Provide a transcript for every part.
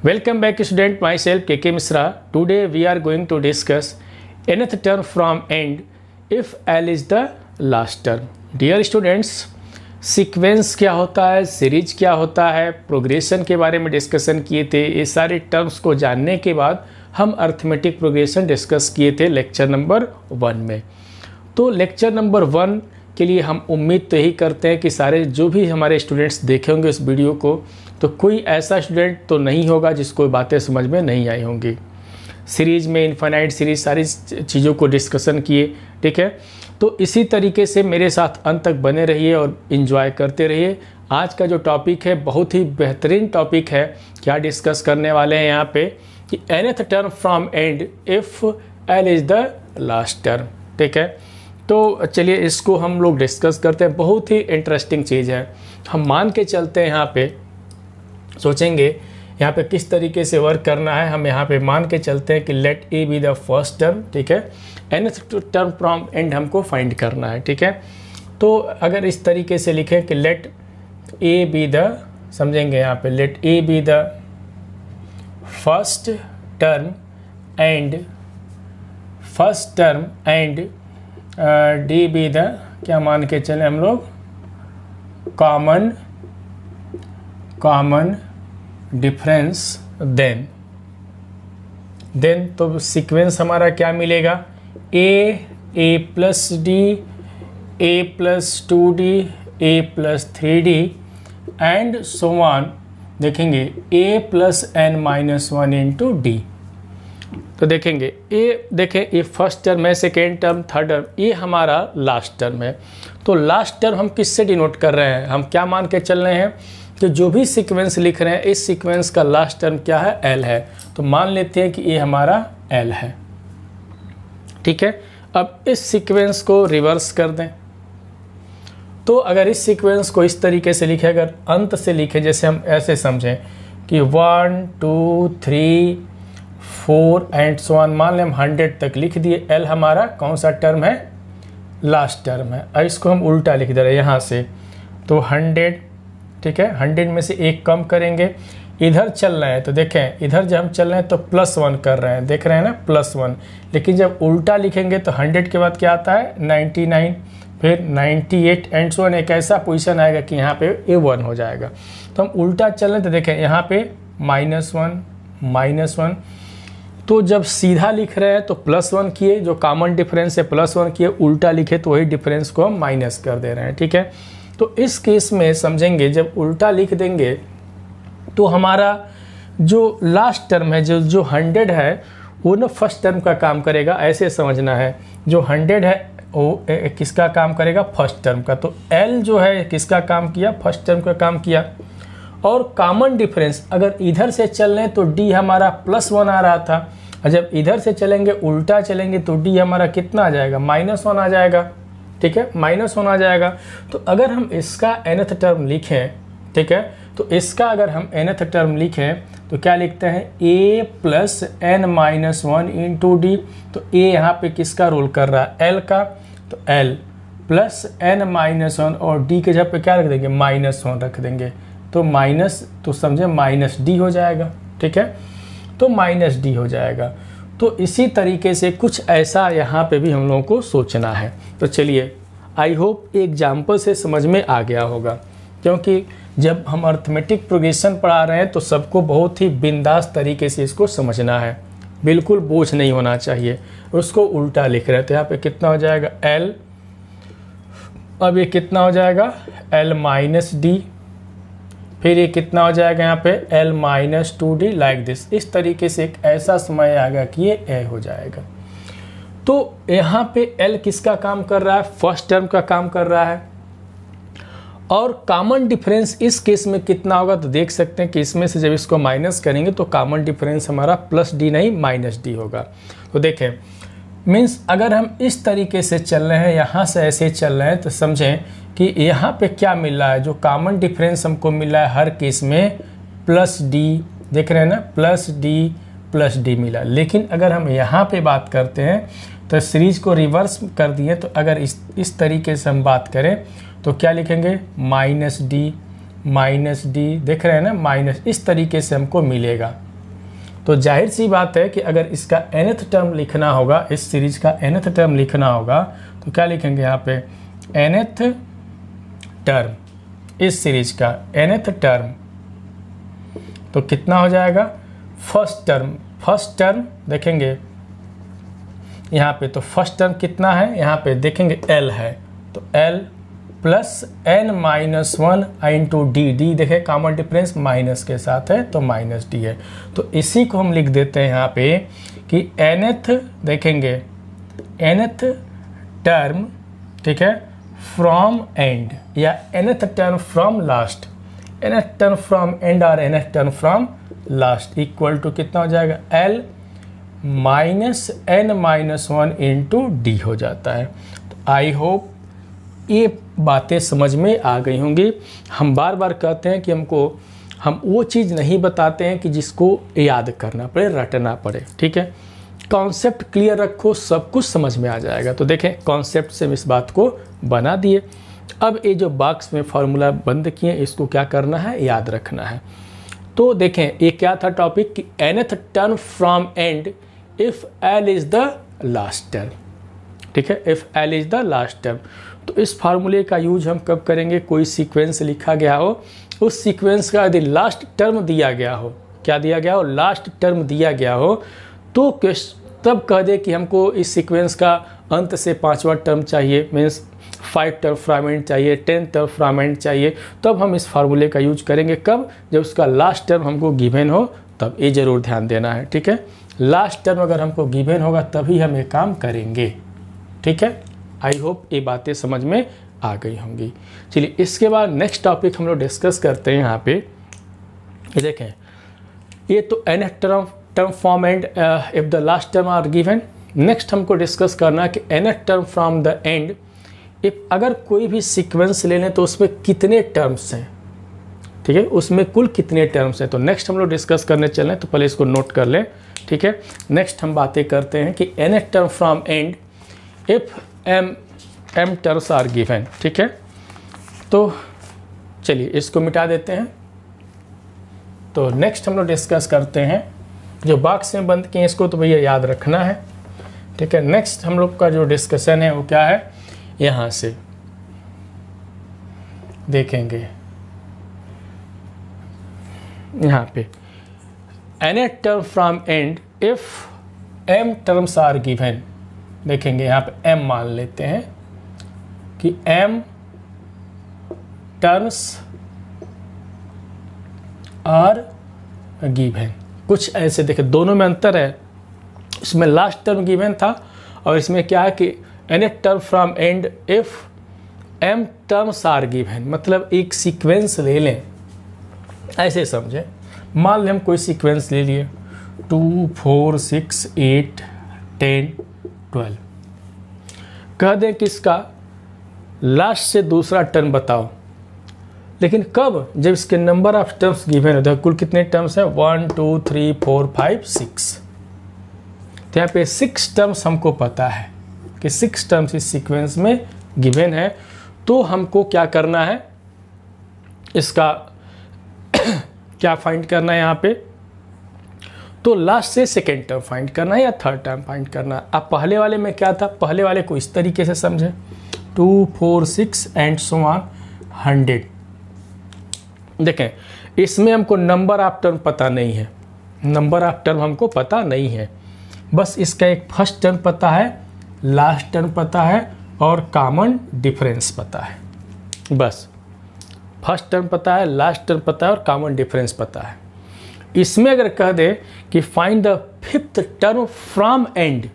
Welcome back student, myself KK Misra. Today we are going to discuss nth term from end if L is the last term. Dear students, sequence क्या होता है, series क्या होता है, progression के बारे में डिस्कशन किए थे। ये सारे टर्म्स को जानने के बाद हम अर्थमेटिक प्रोग्रेशन डिस्कस किए थे लेक्चर नंबर 1 में। तो लेक्चर नंबर 1 के लिए हम उम्मीद तो यही करते हैं कि सारे जो भी हमारे स्टूडेंट्स देखे होंगे इस वीडियो को, तो कोई ऐसा स्टूडेंट तो नहीं होगा जिसको बातें समझ में नहीं आई होंगी। सीरीज में इनफाइनाइट सीरीज सारी चीज़ों को डिस्कशन किए, ठीक है। तो इसी तरीके से मेरे साथ अंत तक बने रहिए और इन्जॉय करते रहिए। आज का जो टॉपिक है बहुत ही बेहतरीन टॉपिक है। क्या डिस्कस करने वाले हैं यहाँ पे कि nth term from and if L is the last term, ठीक है। तो चलिए इसको हम लोग डिस्कस करते हैं। बहुत ही इंटरेस्टिंग चीज़ है। हम मान के चलते हैं, यहाँ पे सोचेंगे यहाँ पे किस तरीके से वर्क करना है। हम यहाँ पे मान के चलते हैं कि let A be the first term, ठीक है। nth टर्म फ्रॉम एंड हमको फाइंड करना है, ठीक है। तो अगर इस तरीके से लिखें कि लेट ए बी द, समझेंगे यहाँ पे let A be the first term and D be the, क्या मान के चले हम लोग, कॉमन डिफरेंस, देन तो सीक्वेंस हमारा क्या मिलेगा, A plus D, A plus 2d, A plus 3d and so on. देखेंगे A plus n minus 1 into D. तो देखेंगे देखें ये फर्स्ट टर्म है, सेकेंड टर्म, थर्ड टर्म, ये हमारा लास्ट टर्म है। तो लास्ट टर्म हम किससे डिनोट कर रहे हैं, हम क्या मान के चल रहे हैं कि जो भी सीक्वेंस लिख रहे हैं इस सीक्वेंस का लास्ट टर्म क्या है, L है। तो मान लेते हैं कि ये हमारा L है, ठीक है। अब इस सीक्वेंस को रिवर्स कर दें। तो अगर इस सीक्वेंस को इस तरीके से लिखें, अगर अंत से लिखें, जैसे हम ऐसे समझें कि 1 2 3 4 एंड सो ऑन, मान लें हम 100 तक लिख दिए। L हमारा कौन सा टर्म है, लास्ट टर्म है। और इसको हम उल्टा लिख दे रहे हैं यहाँ से, तो 100, ठीक है। 100 में से एक कम करेंगे, इधर चल रहे हैं तो देखें इधर जब हम चल रहे हैं तो +1 कर रहे हैं, देख रहे हैं ना, +1। लेकिन जब उल्टा लिखेंगे तो 100 के बाद क्या आता है, 99, फिर 98 एंड सो ऑन। एक ऐसा पोजीशन आएगा कि यहाँ पे ये 1 हो जाएगा। तो हम उल्टा चल रहे हैं तो देखें यहाँ पे -1। तो जब सीधा लिख रहे हैं तो +1 किए, जो कॉमन डिफरेंस है +1 किए, उल्टा लिखे तो वही डिफरेंस को हम माइनस कर दे रहे हैं, ठीक है। तो इस केस में समझेंगे जब उल्टा लिख देंगे तो हमारा जो लास्ट टर्म है, जो 100 है, वो ना फर्स्ट टर्म का काम करेगा, ऐसे समझना है। जो 100 है वो किसका काम करेगा, फर्स्ट टर्म का। तो L जो है किसका काम किया, फर्स्ट टर्म का काम किया। और कॉमन डिफरेंस अगर इधर से चल रहे हैं तो D हमारा +1 आ रहा था, और जब इधर से चलेंगे उल्टा चलेंगे तो D हमारा कितना आ जाएगा, -1 आ जाएगा, ठीक है, -1 आ जाएगा। तो अगर हम इसका nth टर्म लिखें, ठीक है, तो इसका अगर हम nth टर्म लिखें तो क्या लिखते हैं, a plus n minus 1 into D. तो a यहाँ पे किसका रोल कर रहा है, L का, तो L प्लस n माइनस 1 और d के जगह पे क्या रख देंगे, -1 रख देंगे। तो माइनस, तो समझे -d हो जाएगा, ठीक है। तो -d हो जाएगा। तो इसी तरीके से कुछ ऐसा यहाँ पे भी हम लोगों को सोचना है। तो चलिए, आई होप एग्जाम्पल से समझ में आ गया होगा, क्योंकि जब हम अर्थमेटिक प्रोग्रेशन पढ़ा रहे हैं तो सबको बहुत ही बिंदास तरीके से इसको समझना है, बिल्कुल बोझ नहीं होना चाहिए। उसको उल्टा लिख रहे हैं तो यहाँ पे कितना हो जाएगा, L, अब ये कितना हो जाएगा, L माइनस डी, फिर ये कितना हो जाएगा यहाँ पे, L minus 2d, like this. इस तरीके से एक ऐसा समय आएगा कि ये A हो जाएगा। तो यहाँ पे L किसका काम कर रहा है, फर्स्ट टर्म का काम कर रहा है। और कॉमन डिफरेंस इस केस में कितना होगा, तो देख सकते हैं कि इसमें से जब इसको माइनस करेंगे तो कॉमन डिफरेंस हमारा +d नहीं -d होगा। तो देखें, मीन्स अगर हम इस तरीके से चल रहे हैं, यहाँ से ऐसे चल रहे हैं, तो समझें कि यहाँ पे क्या मिल रहा है, जो कॉमन डिफरेंस हमको मिल रहा है हर केस में +d, देख रहे हैं ना, +d मिला। लेकिन अगर हम यहाँ पे बात करते हैं तो सीरीज को रिवर्स कर दिए, तो अगर इस तरीके से हम बात करें तो क्या लिखेंगे, -d, देख रहे हैं ना, माइनस, इस तरीके से हमको मिलेगा, तो जाहिर सी बात है कि अगर इसका nth टर्म लिखना होगा, इस सीरीज का nth टर्म लिखना होगा, तो क्या लिखेंगे यहाँ पे nth टर्म, इस सीरीज का nth टर्म, तो कितना हो जाएगा फर्स्ट टर्म देखेंगे यहाँ पे, तो फर्स्ट टर्म कितना है यहाँ पे देखेंगे L है, तो L plus n-1 into D देखें कॉमन डिफरेंस माइनस के साथ है तो माइनस डी है। तो इसी को हम लिख देते हैं यहाँ पे कि nth देखेंगे nth टर्म, ठीक है, फ्रॉम एंड या nth term from last, nth term from end और nth term from last equal to कितना हो जाएगा L minus n-1 into D हो जाता है। तो आई होप ये बातें समझ में आ गई होंगी। हम बार बार कहते हैं कि हम वो चीज़ नहीं बताते हैं कि जिसको याद करना पड़े, रटना पड़े, ठीक है। कॉन्सेप्ट क्लियर रखो, सब कुछ समझ में आ जाएगा। तो देखें कॉन्सेप्ट से हम इस बात को बना दिए। अब ये जो बॉक्स में फार्मूला बंद किए इसको क्या करना है, याद रखना है। तो देखें ये क्या था टॉपिक कि nth term from and if L is the last term, ठीक है, if L is the last term. तो इस फार्मूले का यूज हम कब करेंगे, कोई सीक्वेंस लिखा गया हो, उस सीक्वेंस का यदि लास्ट टर्म दिया गया हो, क्या दिया गया हो, लास्ट टर्म दिया गया हो, तो तब कह दे कि हमको इस सीक्वेंस का अंत से 5वां टर्म चाहिए, मीन्स 5 टर्म फ्रॉम चाहिए, 10 टर्म फ्रॉम चाहिए, तब हम इस फार्मूले का यूज करेंगे। कब, जब उसका लास्ट टर्म हमको गिवन हो, तब ये जरूर ध्यान देना है, ठीक है। लास्ट टर्म अगर हमको गिवन होगा तभी हम ये काम करेंगे, ठीक है। आई होप ये बातें समझ में आ गई होंगी। चलिए इसके बाद नेक्स्ट टॉपिक हम लोग डिस्कस करते हैं। यहाँ पे ये देखें, ये तो nth term from end if the last term are given. Next हमको डिस्कस करना है कि nth term from the end if अगर कोई भी सीक्वेंस ले लें तो उसमें कितने टर्म्स हैं, ठीक है, उसमें कुल कितने टर्म्स हैं। तो नेक्स्ट हम लोग डिस्कस करने चलें, तो पहले इसको नोट कर लें, ठीक है। नेक्स्ट हम बातें करते हैं कि nth term from end if m terms are given, ठीक है। तो चलिए इसको मिटा देते हैं। तो नेक्स्ट हम लोग डिस्कस करते हैं, जो बॉक्स में बंद किए इसको तो भैया याद रखना है, ठीक है। नेक्स्ट हम लोग का जो डिस्कशन है वो क्या है, यहाँ से देखेंगे, यहाँ पे nth term from end if m terms are given, देखेंगे यहाँ पे m मान लेते हैं कि m टर्म्स आर गिवन। कुछ ऐसे देखें, दोनों में अंतर है, इसमें लास्ट टर्म गिवन था और इसमें क्या है कि nth term from end if m terms are given, मतलब एक सीक्वेंस ले लें, ऐसे समझें। मान लें हम कोई सीक्वेंस ले लिए 2 4 6 8 10 12, कह दें कि इसका लास्ट से दूसरा टर्म बताओ, लेकिन कब, जब इसके नंबर ऑफ टर्म्स गिवन होते हैं। कुल कितने टर्म्स हैं, 1 2 3 4 5 6। तो यहाँ पे 6 टर्म्स हमको पता है कि 6 टर्म्स इस सीक्वेंस में गिवन है। तो हमको क्या करना है, इसका क्या फाइंड करना है यहाँ पे, तो लास्ट से सेकेंड टर्म फाइंड करना है या थर्ड टर्म फाइंड करना है। अब पहले वाले में क्या था, पहले वाले को इस तरीके से समझे, 2 4 6 एंड सो ऑन 100। देखें इसमें हमको नंबर ऑफ टर्म पता नहीं है, नंबर ऑफ टर्म हमको पता नहीं है, बस इसका एक फर्स्ट टर्म पता है, लास्ट टर्म पता है और कॉमन डिफरेंस पता है। बस फर्स्ट टर्म पता है, लास्ट टर्म पता है और कॉमन डिफरेंस पता है। इसमें अगर कह दे कि find the 5th term from and,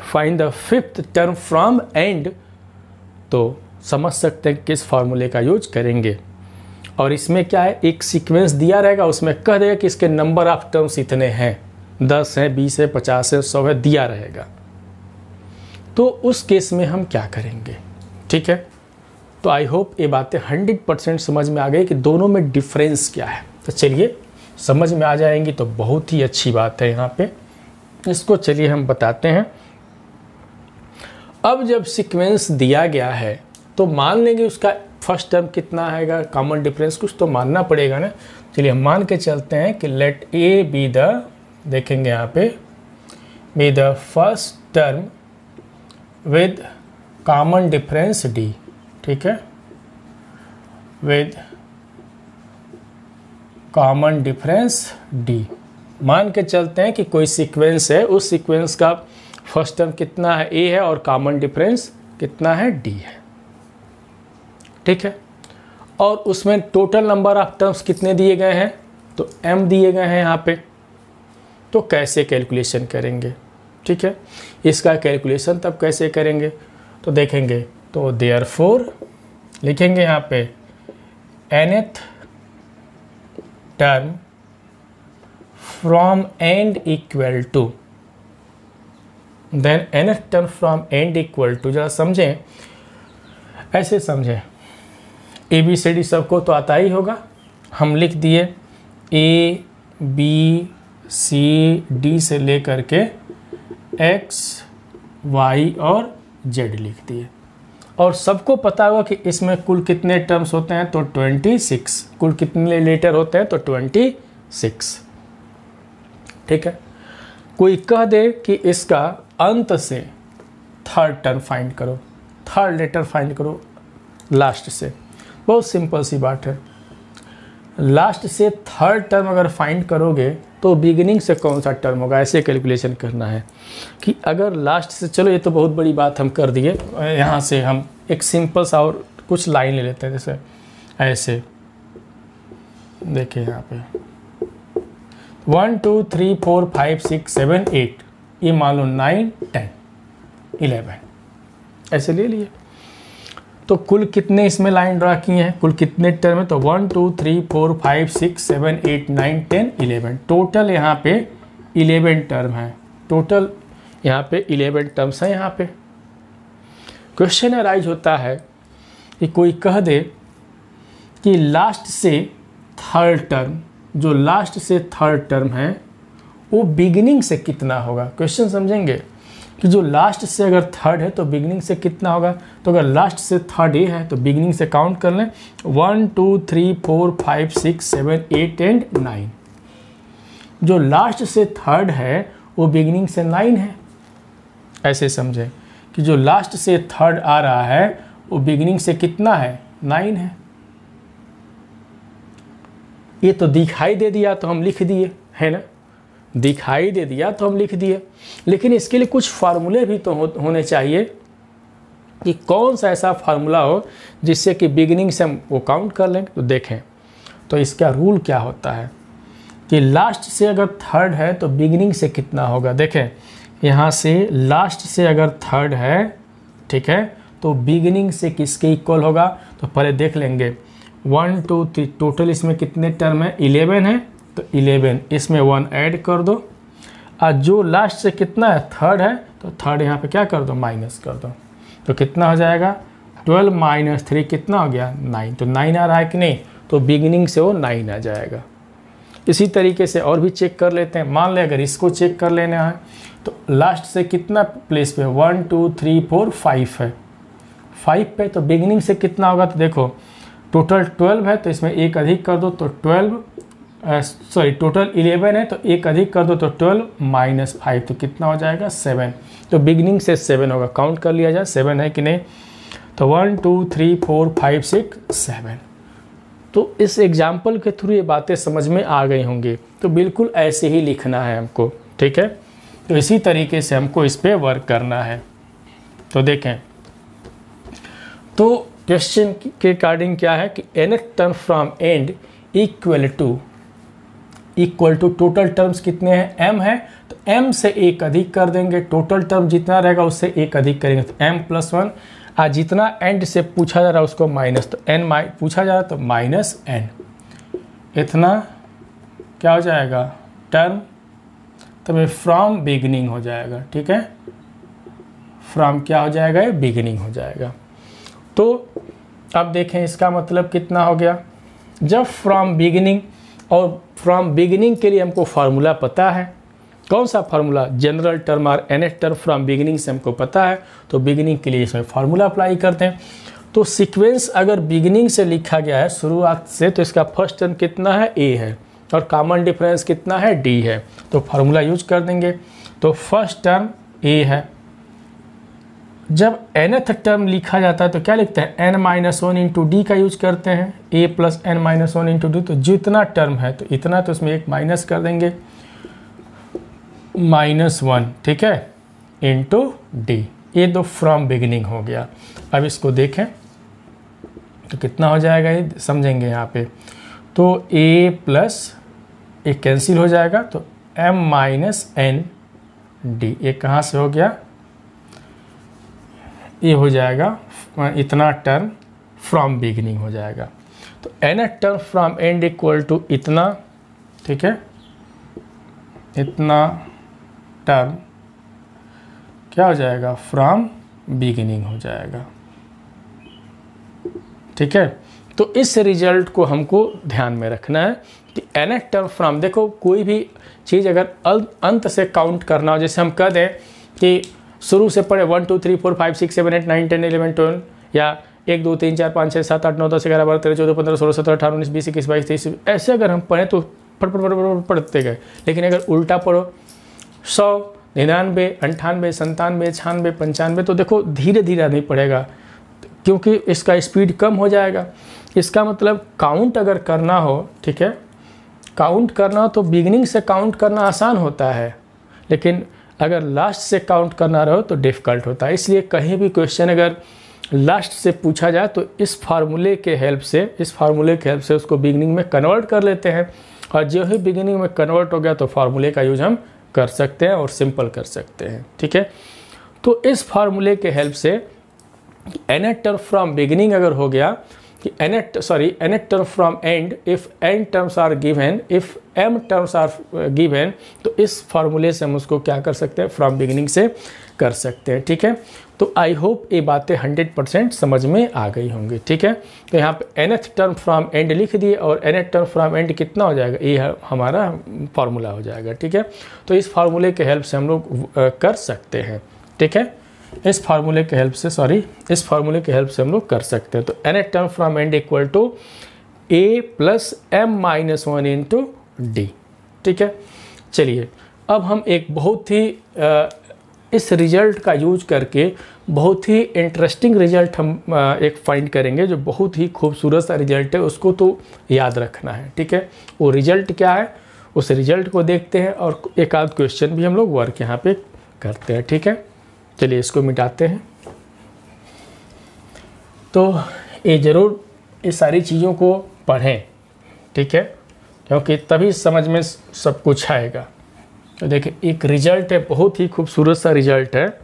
find the 5th term from and, तो समझ सकते हैं किस फार्मूले का यूज करेंगे। और इसमें क्या है, एक सीक्वेंस दिया रहेगा, उसमें कह देगा कि इसके नंबर ऑफ टर्म्स इतने हैं, 10 है, 20 है, 50 है, 100 है, दिया रहेगा। तो उस केस में हम क्या करेंगे, ठीक है। तो आई होप ये बातें 100% समझ में आ गई कि दोनों में डिफरेंस क्या है। तो चलिए समझ में आ जाएंगी तो बहुत ही अच्छी बात है। यहाँ पे इसको चलिए हम बताते हैं। अब जब सीक्वेंस दिया गया है तो मान लेंगे उसका फर्स्ट टर्म कितना आएगा, कॉमन डिफरेंस कुछ तो मानना पड़ेगा ना। चलिए हम मान के चलते हैं कि लेट ए बी द, देखेंगे यहाँ पे, B the first term with common difference D, ठीक है, विद कॉमन डिफरेंस डी। मान के चलते हैं कि कोई सीक्वेंस है, उस सीक्वेंस का फर्स्ट टर्म कितना है, ए है, और कॉमन डिफरेंस कितना है, डी है, ठीक है। और उसमें टोटल नंबर ऑफ टर्म्स कितने दिए गए हैं, तो m दिए गए हैं यहाँ पे। तो कैसे कैलकुलेशन करेंगे, ठीक है, इसका कैलकुलेशन तब कैसे करेंगे तो देखेंगे। तो देयरफॉर लिखेंगे यहाँ पे nth term from end equal to, then nth term from end equal to, जरा समझें, ऐसे समझें, ABCD सबको तो आता ही होगा, हम लिख दिए A B C D से लेकर के X Y और Z लिख दिए। और सबको पता होगा कि इसमें कुल कितने टर्म्स होते हैं, तो 26, कुल कितने लेटर होते हैं, तो 26, ठीक है। कोई कह दे कि इसका अंत से थर्ड टर्म फाइंड करो, थर्ड लेटर फाइंड करो लास्ट से, बहुत सिंपल सी बात है। लास्ट से थर्ड टर्म अगर फाइंड करोगे तो बिगिनिंग से कौन सा टर्म होगा, ऐसे कैलकुलेशन करना है कि अगर लास्ट से, चलो ये तो बहुत बड़ी बात हम कर दिए, यहाँ से हम एक सिंपल सा और कुछ लाइन ले लेते हैं, जैसे ऐसे देखिए यहाँ पे 1 2 3 4 5 6 7 8, ये मान लो 9 10 11, ऐसे ले लिए। तो कुल कितने इसमें लाइन ड्रा किए हैं, कुल कितने टर्म है, तो 1 2 3 4 5 6 7 8 9 10 11, टोटल यहाँ पे 11 टर्म है, टोटल यहाँ पे 11 टर्म्स हैं। यहाँ पे क्वेश्चन अराइज होता है कि कोई कह दे कि लास्ट से थर्ड टर्म, जो लास्ट से थर्ड टर्म है वो बिगिनिंग से कितना होगा। क्वेश्चन समझेंगे कि जो लास्ट से अगर थर्ड है तो बिगिनिंग से कितना होगा, तो अगर लास्ट से थर्ड ये है तो बिगिनिंग से काउंट कर लें 1 2 3 4 5 6 7 8 एंड 9। जो लास्ट से थर्ड है वो बिगिनिंग से 9 है, ऐसे समझें कि जो लास्ट से थर्ड आ रहा है वो बिगिनिंग से कितना है, 9 है। ये तो दिखाई दे दिया तो हम लिख दिए, है ना, दिखाई दे दिया तो हम लिख दिए, लेकिन इसके लिए कुछ फार्मूले भी तो होने चाहिए कि कौन सा ऐसा फार्मूला हो जिससे कि बिगिनिंग से हम वो काउंट कर लें। तो देखें, तो इसका रूल क्या होता है कि लास्ट से अगर थर्ड है तो बिगिनिंग से कितना होगा। देखें यहाँ से लास्ट से अगर थर्ड है, ठीक है, तो बिगिनिंग से किसके इक्वल होगा, तो पहले देख लेंगे 1 2 3, टोटल इसमें कितने टर्म है, 11 है, तो 11 इसमें 1 ऐड कर दो, और जो लास्ट से कितना है, थर्ड है, तो थर्ड यहाँ पे क्या कर दो, माइनस कर दो, तो कितना हो जाएगा 12 माइनस 3 कितना हो गया, 9। तो 9 आ रहा है कि नहीं, तो बिगिनिंग से वो 9 आ जाएगा। इसी तरीके से और भी चेक कर लेते हैं। मान लें अगर इसको चेक कर लेना है तो लास्ट से कितना प्लेस पे 1 2 3 4 5 है, 5 पे, तो बिगिनिंग से कितना होगा, तो देखो टोटल 12 है तो इसमें एक अधिक कर दो तो 12, सॉरी टोटल 11 है तो एक अधिक कर दो तो 12 माइनस 5, तो कितना हो जाएगा 7। तो बिगिनिंग से 7 होगा, काउंट कर लिया जाए 7 है कि नहीं, तो 1 2 3 4 5 6 7। तो इस एग्जाम्पल के थ्रू ये बातें समझ में आ गई होंगी। तो बिल्कुल ऐसे ही लिखना है हमको, ठीक है। तो इसी तरीके से हमको इस पर वर्क करना है। तो देखें, तो क्वेश्चन के अकॉर्डिंग क्या है कि nth term from end equal to total terms कितने हैं, m है, तो m से एक अधिक कर देंगे, टोटल टर्म जितना रहेगा उससे एक अधिक करेंगे, तो m+1, और जितना एंड से पूछा जा रहा है उसको माइनस, तो n पूछा जा रहा है तो -n, इतना क्या हो जाएगा टर्म, तो ये फ्रॉम बिगिनिंग हो जाएगा, ठीक है, फ्रॉम क्या हो जाएगा, ये बिगिनिंग हो जाएगा। तो अब देखें इसका मतलब कितना हो गया, जब फ्रॉम बिगिनिंग, और फ्रॉम बिगिनिंग के लिए हमको फार्मूला पता है, कौन सा फार्मूला, जनरल टर्म और nth टर्म फ्रॉम बिगिनिंग से हमको पता है, तो बिगिनिंग के लिए इसमें फार्मूला अप्लाई करते हैं। तो सीक्वेंस अगर बिगिनिंग से लिखा गया है शुरुआत से, तो इसका फर्स्ट टर्म कितना है, ए है, और कॉमन डिफरेंस कितना है, डी है। तो फार्मूला यूज कर देंगे। तो फर्स्ट टर्म ए है। जब nth टर्म लिखा जाता है तो क्या लिखते हैं, n-1 इंटू डी का यूज करते हैं, a plus n-1 into D. तो जितना टर्म है तो इतना, तो उसमें एक माइनस कर देंगे, -1, ठीक है, इंटू डी। ये दो फ्रॉम बिगिनिंग हो गया। अब इसको देखें तो कितना हो जाएगा, ये समझेंगे यहाँ पे। तो a प्लस ए कैंसिल हो जाएगा, तो m-n डी, ये कहाँ से हो गया, ये हो जाएगा इतना टर्म फ्रॉम बिगिनिंग हो जाएगा। तो nth term from end equal to इतना, ठीक है, इतना टर्म क्या हो जाएगा, फ्रॉम बिगिनिंग हो जाएगा, ठीक है। तो इस रिजल्ट को हमको ध्यान में रखना है कि nth टर्म फ्रॉम, देखो कोई भी चीज़ अगर अंत से काउंट करना हो, जैसे हम कह दें कि शुरू से पढ़े 1 2 3 4 5 6 7 8 9 10 11 12, या 1 2 3 4 5 6 7 8 9 10 11 12 13 14 15 16 17 18 19 20 21 22 23, ऐसे अगर हम पढ़ें तो पढ़ते गए। लेकिन अगर उल्टा पढ़ो 100 99 98 97 96 95, तो देखो धीरे धीरे आदमी पढ़ेगा, क्योंकि इसका स्पीड कम हो जाएगा। इसका मतलब काउंट अगर करना हो, ठीक है, काउंट करना हो तो बिगिनिंग से काउंट करना आसान होता है, लेकिन अगर लास्ट से काउंट करना रहो तो डिफ़िकल्ट होता है। इसलिए कहीं भी क्वेश्चन अगर लास्ट से पूछा जाए तो इस फार्मूले के हेल्प से उसको बिगिनिंग में कन्वर्ट कर लेते हैं, और जो ही बिगिनिंग में कन्वर्ट हो गया तो फार्मूले का यूज हम कर सकते हैं और सिंपल कर सकते हैं, ठीक है। तो इस फार्मूले के हेल्प से nth टर्म फ्रॉम बिगिनिंग अगर हो गया कि nth term from end, if n terms are given, if m terms are given, तो इस फार्मूले से हम उसको क्या कर सकते हैं, फ्रॉम बिगिनिंग से कर सकते हैं, ठीक है। तो आई होप ये बातें 100% समझ में आ गई होंगी, ठीक है। तो यहाँ पे nth टर्म फ्रॉम एंड लिख दिए, और nth टर्म फ्रॉम एंड कितना हो जाएगा, ये हमारा फार्मूला हो जाएगा, ठीक है। तो इस फार्मूले के हेल्प से हम लोग कर सकते हैं, ठीक है। इस फार्मूले के हेल्प से हम लोग कर सकते हैं। तो nth term from end equal to a plus m-1 into D, ठीक है। चलिए अब हम एक बहुत ही इस रिजल्ट का यूज करके बहुत ही इंटरेस्टिंग रिजल्ट हम एक फाइंड करेंगे, जो बहुत ही खूबसूरत सा रिजल्ट है, उसको तो याद रखना है, ठीक है। वो रिजल्ट क्या है, उस रिजल्ट को देखते हैं और एक आध क्वेश्चन भी हम लोग वर्क यहाँ पे करते हैं, ठीक है। चलिए इसको मिटाते हैं। तो ये ज़रूर ये सारी चीज़ों को पढ़ें, ठीक है, क्योंकि तभी समझ में सब कुछ आएगा। तो देखिए एक रिजल्ट है, बहुत ही खूबसूरत सा रिजल्ट है,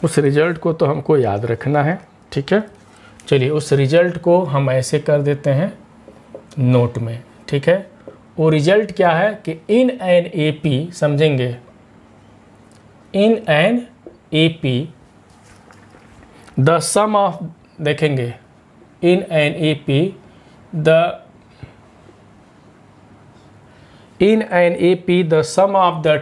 उस रिजल्ट को तो हमको याद रखना है, ठीक है। चलिए उस रिजल्ट को हम ऐसे कर देते हैं नोट में, ठीक है। वो रिजल्ट क्या है कि इन एन ए पी, समझेंगे, in an A P the sum of, देखेंगे, in an A P in an AP the sum of the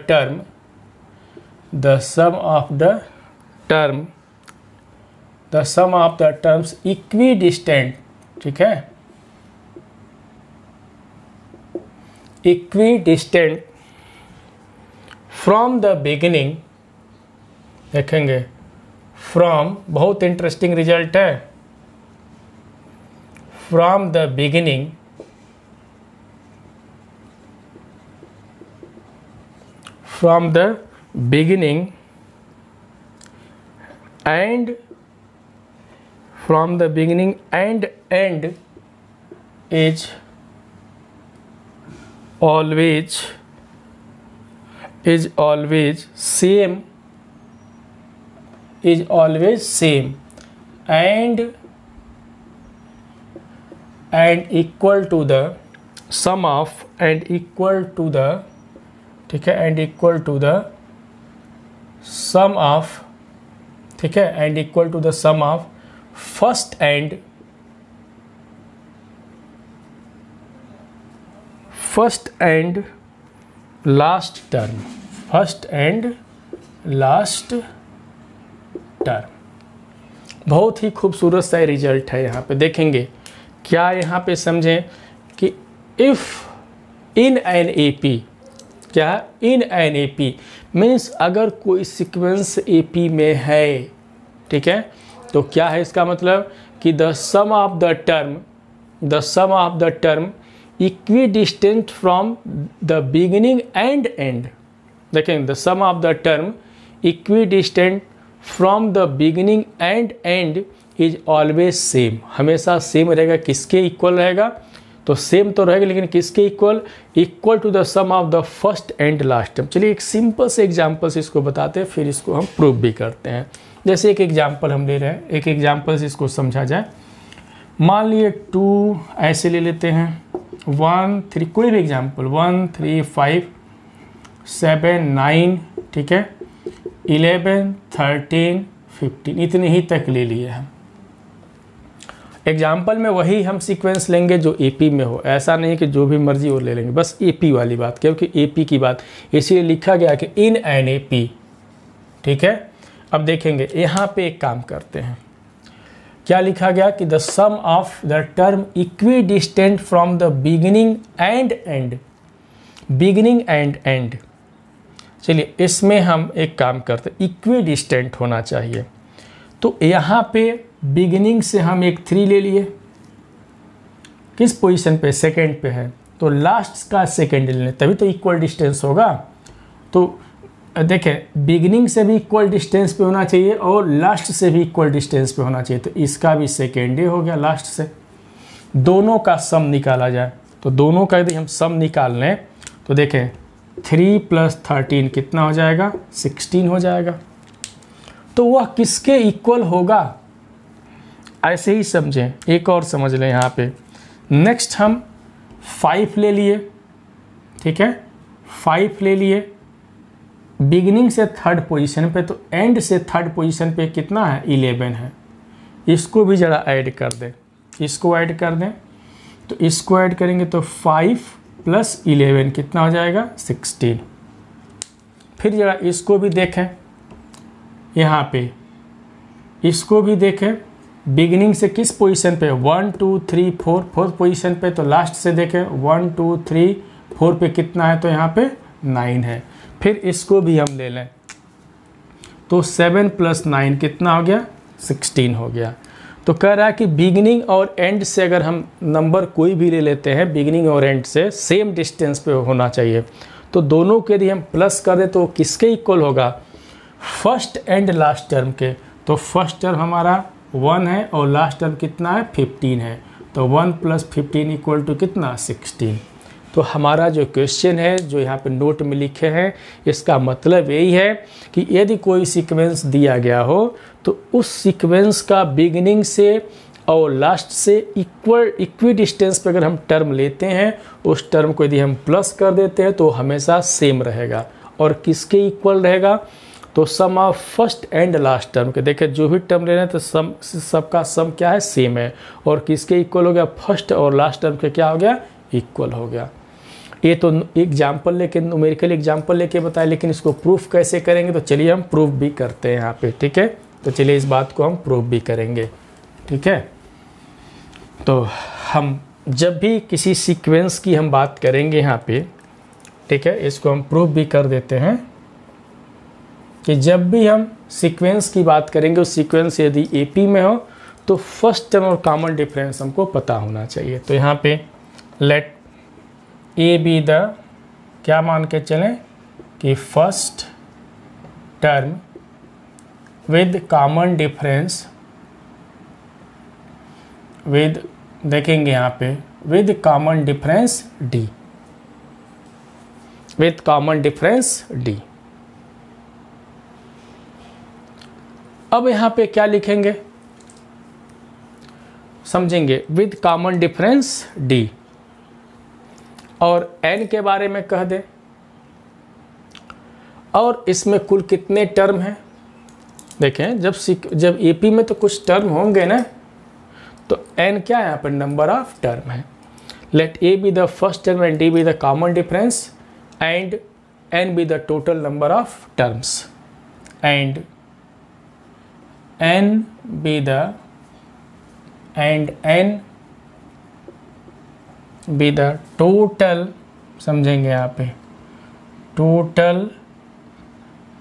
terms equidistant, ठीक है, equidistant from the beginning, देखेंगे from, बहुत इंटरेस्टिंग रिजल्ट है, from the beginning and end is always same and equal to the sum of, ठीक है, and equal to the sum of, ठीक है, and equal to the sum of first and last term, बहुत ही खूबसूरत सा result है। यहाँ पे देखेंगे क्या, यहाँ पे समझें कि if in an A P, क्या in an A P means अगर कोई सीक्वेंस ए पी में है, ठीक है, तो क्या है इसका मतलब कि the sum of the term equidistant from the beginning and end. देखें, the sum of the term equidistant from the beginning and end is always same, हमेशा सेम रहेगा। किसके इक्वल रहेगा? तो सेम तो रहेगा, लेकिन किसके equal? Equal to the sum of the first and last term. चलिए एक सिंपल से एग्जांपल से इसको बताते हैं, फिर इसको हम प्रूव भी करते हैं। जैसे एक एग्जांपल हम ले रहे हैं, एक एग्जांपल से इसको समझा जाए। मान लिए 2 ऐसे ले लेते हैं, 1 3, कोई भी एग्जांपल, 1 3 5 7 9, ठीक है, 11 13 15, इतने ही तक ले लिए हम। एग्जाम्पल में वही हम सीक्वेंस लेंगे जो एपी में हो, ऐसा नहीं कि जो भी मर्जी वो ले लेंगे, बस एपी वाली बात, क्योंकि एपी की बात इसीलिए लिखा गया कि इन एन एपी, ठीक है। अब देखेंगे यहाँ पे एक काम करते हैं, क्या लिखा गया कि the sum of the term equidistant from the beginning and end, beginning and end. चलिए इसमें हम एक काम करते हैं, इक्वी डिस्टेंट होना चाहिए। तो यहाँ पे बिगिनिंग से हम एक 3 ले लिए, किस पोजीशन पे? सेकंड पे है, तो लास्ट का सेकंड ले लें, तभी तो इक्वल डिस्टेंस होगा। तो देखें, बिगिनिंग से भी इक्वल डिस्टेंस पे होना चाहिए और लास्ट से भी इक्वल डिस्टेंस पे होना चाहिए, तो इसका भी सेकेंड हो गया लास्ट से। दोनों का सम निकाला जाए, तो दोनों का यदि हम सम निकाल लें तो देखें 3 + 13 कितना हो जाएगा? 16 हो जाएगा। तो वह किसके इक्वल होगा? ऐसे ही समझें, एक और समझ लें यहाँ पे। नेक्स्ट हम 5 ले लिए, ठीक है, 5 ले लिए बिगिनिंग से थर्ड पोजीशन पे, तो एंड से थर्ड पोजीशन पे कितना है? 11 है। इसको भी ज़रा ऐड कर दें, इसको ऐड कर दें, तो इसको ऐड करेंगे तो 5 + 11 कितना हो जाएगा? 16। फिर ज़रा इसको भी देखें, यहाँ पे इसको भी देखें, बिगिनिंग से किस पोजीशन पे? 1 2 3 4, फोर्थ पोजीशन पे, तो लास्ट से देखें 1 2 3 4 पे कितना है? तो यहाँ पे 9 है। फिर इसको भी हम ले लें, तो 7 + 9 कितना हो गया? 16 हो गया। तो कह रहा है कि बिगिनिंग और एंड से अगर हम नंबर कोई भी ले लेते हैं, बिगिनिंग और एंड से सेम डिस्टेंस पे होना चाहिए, तो दोनों के यदि हम प्लस कर दें तो किसके इक्वल होगा? फर्स्ट एंड लास्ट टर्म के। तो फर्स्ट टर्म हमारा 1 है और लास्ट टर्म कितना है? 15 है, तो 1 + 15 = कितना? 16। तो हमारा जो क्वेश्चन है, जो यहाँ पे नोट में लिखे हैं, इसका मतलब यही है कि यदि कोई सीक्वेंस दिया गया हो तो उस सीक्वेंस का बिगिनिंग से और लास्ट से इक्वी डिस्टेंस पर अगर हम टर्म लेते हैं, उस टर्म को यदि हम प्लस कर देते हैं तो हमेशा सेम रहेगा। और किसके इक्वल रहेगा? तो sum of first and last term के। देखिए जो भी टर्म ले रहे हैं तो सबका सम क्या है? सेम है। और किसके इक्वल हो गया? फर्स्ट और लास्ट टर्म के क्या हो गया? इक्वल हो गया। ये तो एग्जाम्पल लेके, न्यूमेरिकल एग्जाम्पल लेके बताया, लेकिन इसको प्रूफ कैसे करेंगे? तो चलिए हम प्रूफ भी करते हैं यहाँ पे, ठीक है। तो चलिए इस बात को हम प्रूफ भी करेंगे, ठीक है। तो हम जब भी किसी सीक्वेंस की हम बात करेंगे यहाँ पे, ठीक है, इसको हम प्रूफ भी कर देते हैं कि जब भी हम सीक्वेंस की बात करेंगे, उस सीक्वेंस यदि एपी में हो तो फर्स्ट टर्म और कॉमन डिफरेंस हमको पता होना चाहिए। तो यहाँ पे लेट ए बी द, क्या मान के चलें कि first term with common difference, with, देखेंगे यहाँ पे with common difference D, with common difference D. अब यहाँ पे क्या लिखेंगे समझेंगे, विद कॉमन डिफरेंस डी, और n के बारे में कह दें, और इसमें कुल कितने टर्म हैं। देखें जब एपी में तो कुछ टर्म होंगे ना, तो n क्या है यहाँ पर? नंबर ऑफ टर्म है। Let A be the first term and D be the common difference and n be the total number of terms, and n be the total, समझेंगे यहाँ पे, total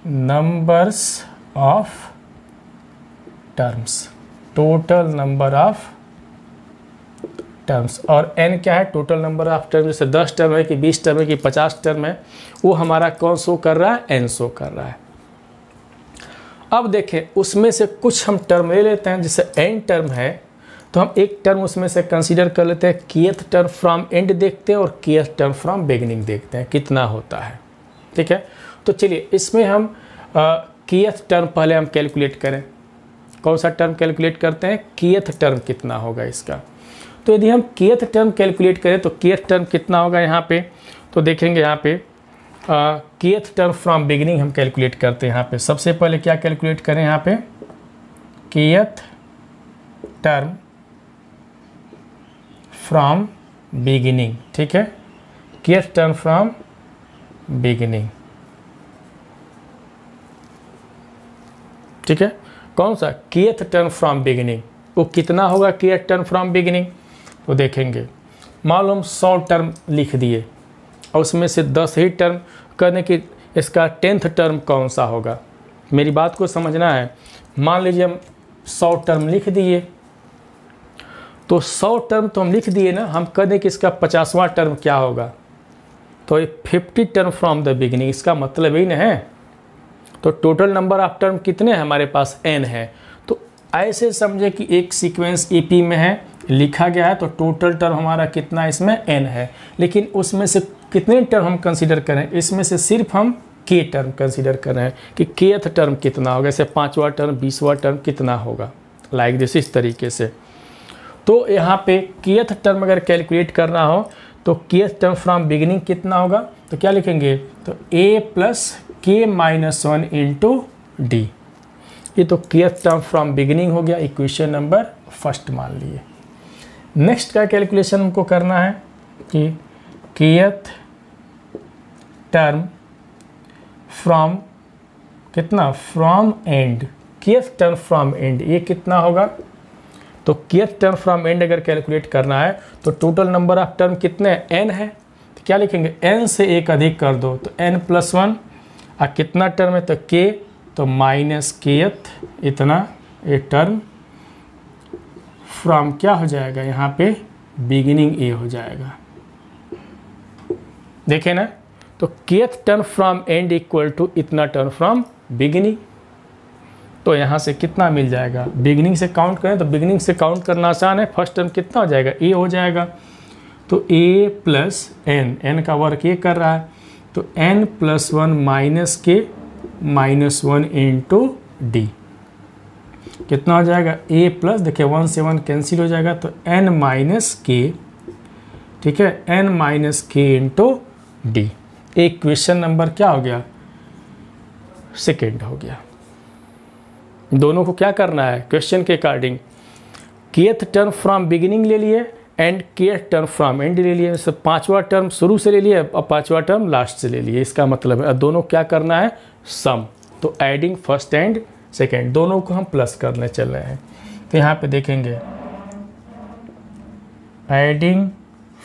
numbers of terms, total number of terms. और n क्या है? Total number of term. जैसे 10 term है कि 20 term है कि 50 टर्म है, वो हमारा कौन शो कर रहा है? n शो कर रहा है। अब देखें उसमें से कुछ हम टर्म ले लेते हैं। जैसे n टर्म है तो हम एक टर्म उसमें से कंसीडर कर लेते हैं, kth टर्म फ्रॉम एंड देखते हैं और kth टर्म फ्रॉम बिगिनिंग देखते हैं कितना होता है। ठीक है, तो चलिए इसमें हम kth टर्म पहले हम कैलकुलेट करें। कौन सा टर्म कैलकुलेट करते हैं? kth टर्म कितना होगा इसका। तो यदि हम kth टर्म कैलकुलेट करें तो kth टर्म कितना होगा यहाँ पे, तो देखेंगे यहाँ पे kth टर्म फ्रॉम बिगिनिंग हम कैलकुलेट करते हैं। यहाँ पे सबसे पहले क्या कैलकुलेट करें? यहाँ पे kth टर्म फ्रॉम बिगिनिंग। ठीक है, kth टर्म फ्रॉम बिगिनिंग। ठीक है, कौन सा? kth term from beginning. वो कितना होगा kth टर्म फ्रॉम बिगिनिंग? तो देखेंगे, मान लो हम 100 टर्म लिख दिए और उसमें से 10 ही टर्म करने की, इसका 10th टर्म कौन सा होगा? मेरी बात को समझना है। मान लीजिए हम 100 टर्म लिख दिए, तो 100 टर्म तो हम लिख दिए ना, हम कह दें कि इसका 50वां टर्म क्या होगा? तो ये 50 टर्म फ्रॉम द बिगिनिंग, इसका मतलब ही ना है। तो टोटल नंबर ऑफ टर्म कितने हैं हमारे पास? n है। तो ऐसे समझे कि एक सीक्वेंस EP में है, लिखा गया है, तो टोटल टर्म हमारा कितना इसमें? n है। लेकिन उसमें से कितने टर्म हम कंसीडर करें? इसमें से सिर्फ हम k टर्म कंसीडर कर रहे हैं कि kth टर्म कितना होगा। जैसे 5वां टर्म, 20वां टर्म कितना होगा, लाइक दिस, इस तरीके से। तो यहाँ पे kth टर्म अगर कैलकुलेट करना हो तो kth टर्म फ्रॉम बिगिनिंग कितना होगा? तो क्या लिखेंगे? तो a plus k minus 1 into D. ये तो kth टर्म फ्रॉम बिगिनिंग हो गया, इक्वेशन नंबर फर्स्ट मान लिए। नेक्स्ट का कैलकुलेशन हमको करना है कि kth टर्म फ्रॉम कितना? From and. kth term from and ये कितना होगा? तो kth टर्म फ्रॉम एंड अगर कैलकुलेट करना है तो टोटल नंबर ऑफ टर्म कितने? n है। तो क्या लिखेंगे? n से एक अधिक कर दो, तो n प्लस 1। और कितना टर्म है? तो k, तो माइनस kth इतना ये टर्म फ्रॉम क्या हो जाएगा यहाँ पे? बिगिनिंग a हो जाएगा। देखें ना, तो kth term from end equal to इतना टर्म फ्रॉम बिगिनिंग। तो यहाँ से कितना मिल जाएगा? बिगिनिंग से काउंट करें तो बिगिनिंग से काउंट करना आसान है। फर्स्ट टर्म कितना हो जाएगा? a हो जाएगा। तो a प्लस n का वर्क ये कर रहा है, तो n plus 1 minus k minus 1 into D कितना हो जाएगा? a प्लस, देखिए 1 से 1 कैंसिल हो जाएगा, तो n माइनस k। ठीक है, n minus k into D. एक क्वेश्चन नंबर क्या हो गया? सेकेंड हो गया। दोनों को क्या करना है? क्वेश्चन के according kth term from beginning ले लिए and kth term from and ले लिए। जैसे 5वां टर्म शुरू से ले लिए और 5वां टर्म लास्ट से ले लिए, इसका मतलब है दोनों क्या करना है? सम। तो एडिंग फर्स्ट एंड सेकेंड, दोनों को हम प्लस करने चल रहे हैं। तो यहाँ पे देखेंगे एडिंग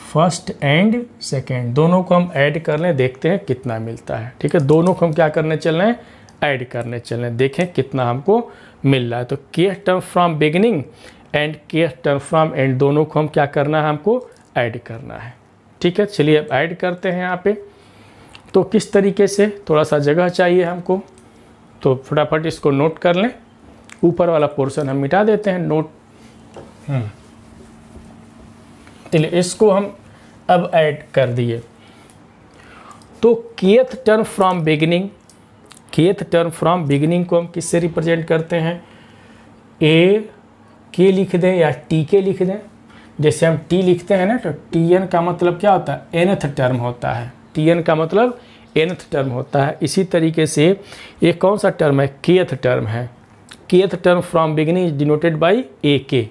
फर्स्ट एंड सेकेंड, दोनों को हम ऐड कर लें, देखते हैं कितना मिलता है। ठीक है, दोनों को हम क्या करने चल रहे हैं? ऐड करने चल रहे हैं, देखें कितना हमको मिल रहा है। तो kth term from beginning and kth term from and, दोनों को हम क्या करना है? हमको ऐड करना है। ठीक है, चलिए अब ऐड करते हैं यहाँ पे। तो किस तरीके से? थोड़ा सा जगह चाहिए हमको, तो फटाफट इसको नोट कर लें। ऊपर वाला पोर्शन हम मिटा देते हैं, नोट। चलिए इसको हम अब ऐड कर दिए। तो kth term from beginning, kth term from beginning को हम किससे रिप्रेजेंट करते हैं? a k लिख दें या tk लिख दें। जैसे हम t लिखते हैं ना, तो tn का मतलब क्या होता है? nth टर्म होता है। tn का मतलब nth टर्म होता है। इसी तरीके से ये कौन सा टर्म है? kth टर्म है। kth term from beginning is denoted by ak।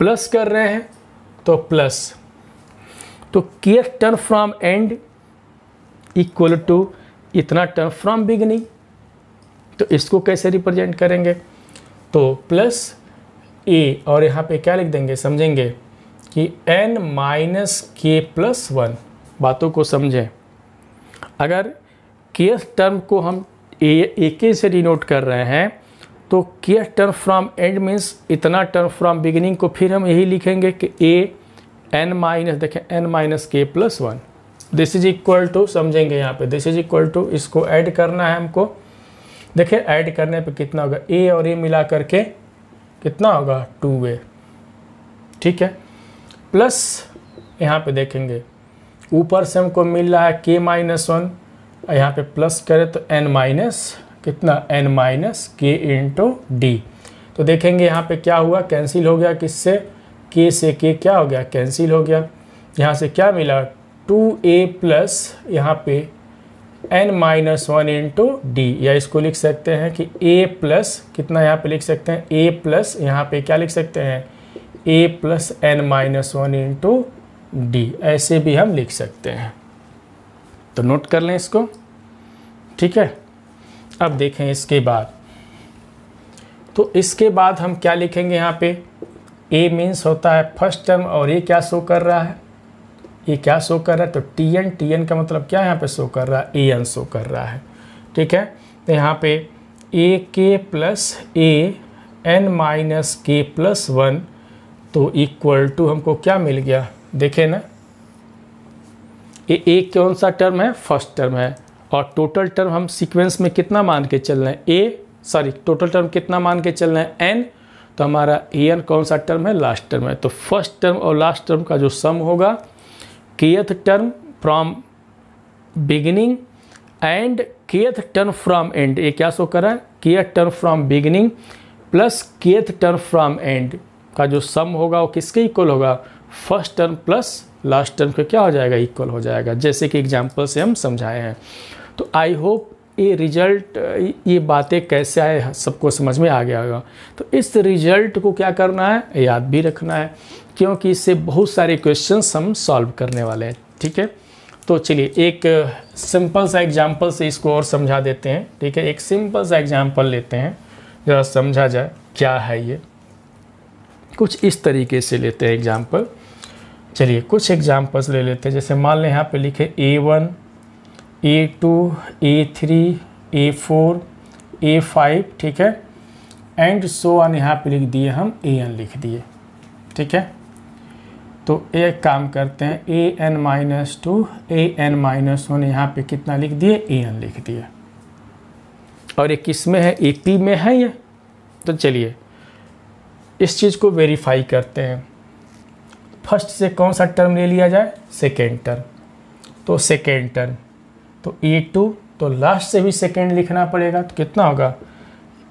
Plus कर रहे हैं तो प्लस, तो kth term from end equal to इतना टर्म फ्रॉम बिगिनिंग। तो इसको कैसे रिप्रेजेंट करेंगे? तो प्लस ए और यहाँ पे क्या लिख देंगे, समझेंगे कि n माइनस के प्लस 1। बातों को समझें, अगर के टर्म को हम ए के से डिनोट कर रहे हैं तो K term from end means इतना टर्म फ्रॉम बिगिनिंग को फिर हम यही लिखेंगे कि ए एन माइनस, देखें N minus K plus 1, this is equal to, समझेंगे यहाँ पे दिस इज इक्वल टू, इसको ऐड करना है हमको। देखिए ऐड करने पे कितना होगा, ए और ए मिला करके कितना होगा 2a, ठीक है। प्लस यहाँ पे देखेंगे ऊपर से हमको मिल रहा है k माइनस 1, यहाँ पे प्लस करें तो n माइनस कितना, n माइनस के इंटू डी। तो देखेंगे यहाँ पे क्या हुआ, कैंसिल हो गया, किससे, k से k क्या हो गया, कैंसिल हो गया। यहाँ से क्या मिला 2a प्लस यहाँ पे n माइनस 1 इंटू डी, या इसको लिख सकते हैं कि a प्लस कितना, यहाँ पे लिख सकते हैं a प्लस, यहाँ पे क्या लिख सकते हैं a plus n minus 1 into D, ऐसे भी हम लिख सकते हैं। तो नोट कर लें इसको, ठीक है। अब देखें इसके बाद, तो इसके बाद हम क्या लिखेंगे, यहाँ पे a मीन्स होता है फर्स्ट टर्म और ये क्या शो कर रहा है, ये क्या शो कर रहा है, तो tn का मतलब क्या यहाँ पे शो कर रहा है, an शो कर रहा है, ठीक है। तो यहाँ पे a k plus a n minus K plus 1 तो इक्वल टू हमको क्या मिल गया, देखें ना, ये a कौन सा टर्म है, फर्स्ट टर्म है, और टोटल टर्म हम सीक्वेंस में कितना मान के चल रहे हैं, टोटल टर्म कितना मान के चल रहे हैं n, तो हमारा an कौन सा टर्म है, लास्ट टर्म है। तो फर्स्ट टर्म और लास्ट टर्म का जो सम होगा, kth term from beginning and kth term from and, ये क्या शो कर रहा है, kth term from beginning plus kth term from and का जो सम होगा वो किसके इक्वल होगा, first term plus last term का क्या हो जाएगा, इक्वल हो जाएगा, जैसे कि एग्जाम्पल से हम समझाए हैं। तो आई होप ये रिजल्ट, ये बातें कैसे आए सबको समझ में आ गया होगा। तो इस रिजल्ट को क्या करना है, याद भी रखना है, क्योंकि इससे बहुत सारे क्वेश्चंस हम सॉल्व करने वाले हैं, ठीक है। तो चलिए एक सिंपल सा एग्जांपल से इसको और समझा देते हैं, ठीक है। एक सिंपल सा एग्जांपल लेते हैं, ज़रा समझा जाए क्या है ये। कुछ इस तरीके से लेते हैं एग्जांपल, चलिए कुछ एग्जांपल्स ले लेते हैं। जैसे मान लें यहाँ पे लिखे A1, A2, A3, A4, A5, ठीक है, एंड सो ऑन, यहाँ पे लिख दिए हम AN लिख दिए, ठीक है। तो एक काम करते हैं, AN माइनस 2, AN माइनस 1, यहाँ पे कितना लिख दिए, AN लिख दिए। और ये किस में है, AP में है ये। तो चलिए इस चीज़ को वेरीफाई करते हैं। फर्स्ट से कौन सा टर्म ले लिया जाए, सेकेंड टर्म, तो सेकेंड टर्म, तो A2, तो लास्ट से भी सेकेंड लिखना पड़ेगा, तो कितना होगा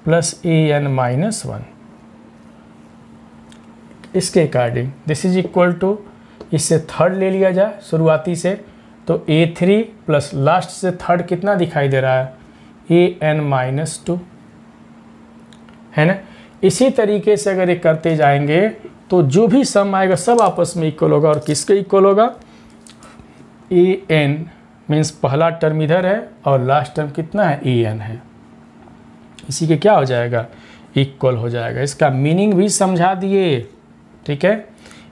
प्लस AN माइनस 1। इसके according this is equal to, इससे थर्ड ले लिया जाए शुरुआती से, तो A3 प्लस लास्ट से थर्ड कितना दिखाई दे रहा है, AN माइनस 2, है ना। इसी तरीके से अगर ये करते जाएंगे तो जो भी सम आएगा सब आपस में इक्वल होगा, और किसके इक्वल होगा, AN मीन्स पहला टर्म इधर है और लास्ट टर्म कितना है, AN है, इसी के क्या हो जाएगा, इक्वल हो जाएगा। इसका मीनिंग भी समझा दिए, ठीक है,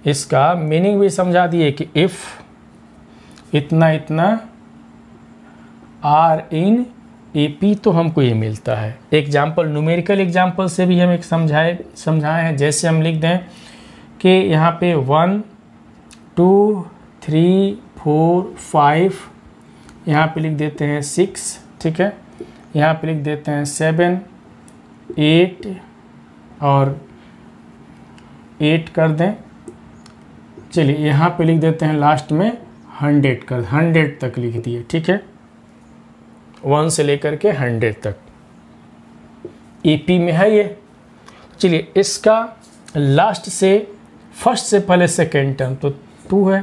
इसका मीनिंग भी समझा दिए कि इफ़ इतना इतना R इन AP तो हमको ये मिलता है। एग्जाम्पल न्यूमेरिकल एग्जाम्पल से भी हम एक समझाए हैं। जैसे हम लिख दें कि यहाँ पे 1 2 3 4 5, यहाँ पे लिख देते हैं 6, ठीक है, यहाँ पे लिख देते हैं 7 8 और 8 कर दें। चलिए यहाँ पे लिख देते हैं लास्ट में 100 तक लिख दिए, ठीक है, 1 से लेकर के 100 तक AP में है ये। चलिए इसका लास्ट से फर्स्ट से पहले सेकेंड टर्म तो 2 है,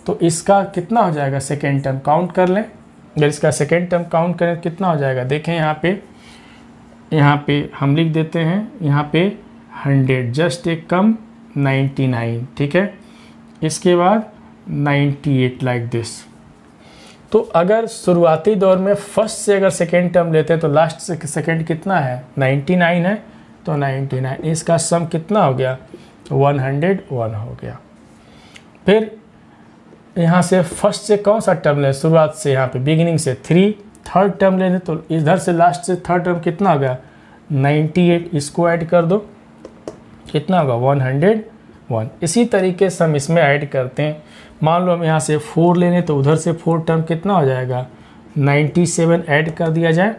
तो इसका कितना हो जाएगा, सेकेंड टर्म काउंट कर लें। अगर इसका सेकेंड टर्म काउंट करें कितना हो जाएगा, देखें यहाँ पे हम लिख देते हैं, यहाँ पे 100 जस्ट एक कम 99, ठीक है, इसके बाद 98 लाइक दिस। तो अगर शुरुआती दौर में फर्स्ट से अगर सेकेंड टर्म लेते हैं तो लास्ट से सेकेंड कितना है, 99 है, तो 99, इसका सम कितना हो गया 101 हो गया। फिर यहाँ से फर्स्ट से कौन सा टर्म ले, शुरुआत से यहाँ पे बिगिनिंग से 3, थर्ड टर्म लेने तो इधर से लास्ट से थर्ड टर्म कितना हो गया 98, इसको ऐड कर दो कितना होगा 101। इसी तरीके से हम इसमें ऐड करते हैं। मान लो हम यहाँ से 4 लेने तो उधर से 4 टर्म कितना हो जाएगा 97 ऐड कर दिया जाए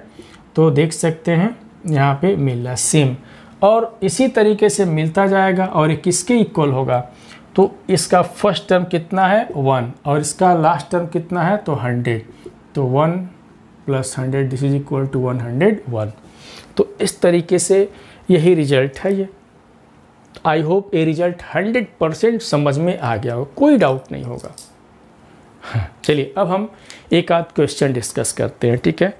तो देख सकते हैं यहाँ पे मिल रहा सेम, और इसी तरीके से मिलता जाएगा। और ये किसके इक्वल होगा, तो इसका फर्स्ट टर्म कितना है 1 और इसका लास्ट टर्म कितना है तो 100, तो 1 + 100 दिस इज इक्वल टू 101। तो इस तरीके से यही रिजल्ट है ये। आई होप ये रिजल्ट 100% समझ में आ गया हो, कोई डाउट नहीं होगा। चलिए अब हम एक आध क्वेश्चन डिस्कस करते हैं, ठीक है,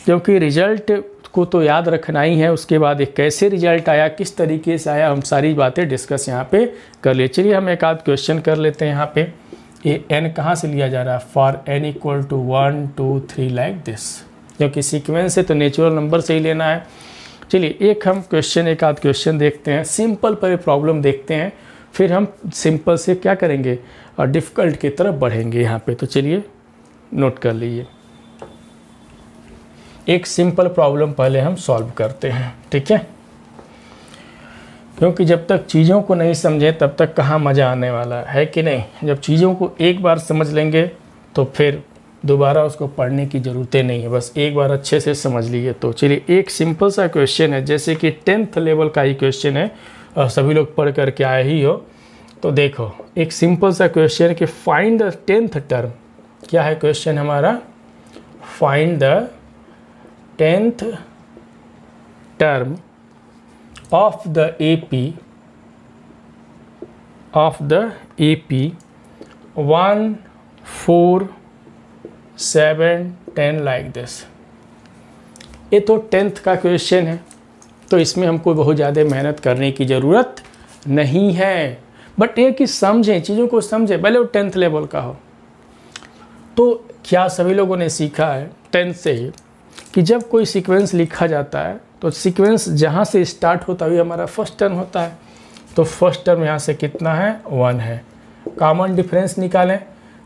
क्योंकि रिजल्ट को तो याद रखना ही है, उसके बाद एक कैसे रिजल्ट आया, किस तरीके से आया, हम सारी बातें डिस्कस यहाँ पे कर लिए। चलिए हम एक आध क्वेश्चन कर लेते हैं। यहाँ पे ये n कहाँ से लिया जा रहा है, फॉर n = 1 2 3 लाइक दिस, क्योंकि सीक्वेंस है तो नेचुरल नंबर से ही लेना है। चलिए एक हम क्वेश्चन एक आध क्वेश्चन देखते हैं, सिंपल पर प्रॉब्लम देखते हैं, फिर हम सिंपल से क्या करेंगे और डिफ़िकल्ट की तरफ बढ़ेंगे यहाँ पे। तो चलिए नोट कर लीजिए, एक सिंपल प्रॉब्लम पहले हम सॉल्व करते हैं, ठीक है, क्योंकि जब तक चीज़ों को नहीं समझे तब तक कहाँ मज़ा आने वाला है कि नहीं। जब चीज़ों को एक बार समझ लेंगे तो फिर दोबारा उसको पढ़ने की ज़रूरतें नहीं है, बस एक बार अच्छे से समझ लीजिए। तो चलिए एक सिंपल सा क्वेश्चन है, जैसे कि 10th लेवल का ही क्वेश्चन है और सभी लोग पढ़ करके आए ही हो। तो देखो एक सिंपल सा क्वेश्चन है कि फाइंड द 10th टर्म, क्या है क्वेश्चन हमारा, find the 10th term of the AP 1 4 7 10 like this. ये तो 10th का क्वेश्चन है, तो इसमें हमको बहुत ज़्यादा मेहनत करने की ज़रूरत नहीं है, बट ये कि समझें, चीज़ों को समझें, भले वो 10th लेवल का हो। तो क्या सभी लोगों ने सीखा है 10th से ही कि जब कोई सीक्वेंस लिखा जाता है तो सीक्वेंस जहाँ से स्टार्ट होता है वही हमारा फर्स्ट टर्म होता है। तो फर्स्ट टर्म यहाँ से कितना है 1 है, कॉमन डिफरेंस निकालें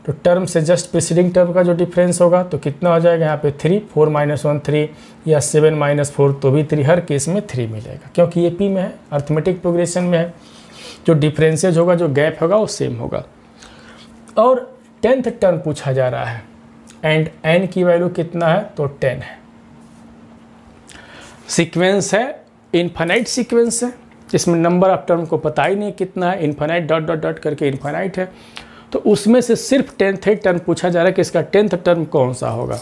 तो टर्म से जस्ट प्रीसीडिंग टर्म का जो डिफरेंस होगा तो कितना हो जाएगा यहाँ पे 3, 4 - 1 3 या 7 - 4 तो भी 3, हर केस में 3 मिलेगा क्योंकि ये पी में है, अर्थमेटिक प्रोग्रेशन में है। जो डिफरेंसेज होगा, जो गैप होगा वो सेम होगा। और 10th टर्म पूछा जा रहा है एंड n की वैल्यू कितना है तो 10 है। सीक्वेंस है, इन्फानाइट सीक्वेंस है, इसमें नंबर ऑफ टर्म को पता ही नहीं कितना है, इन्फानाइट डॉट डॉट डॉट करके इन्फानाइट है। तो उसमें से सिर्फ 10th टर्म पूछा जा रहा है कि इसका 10th टर्म कौन सा होगा।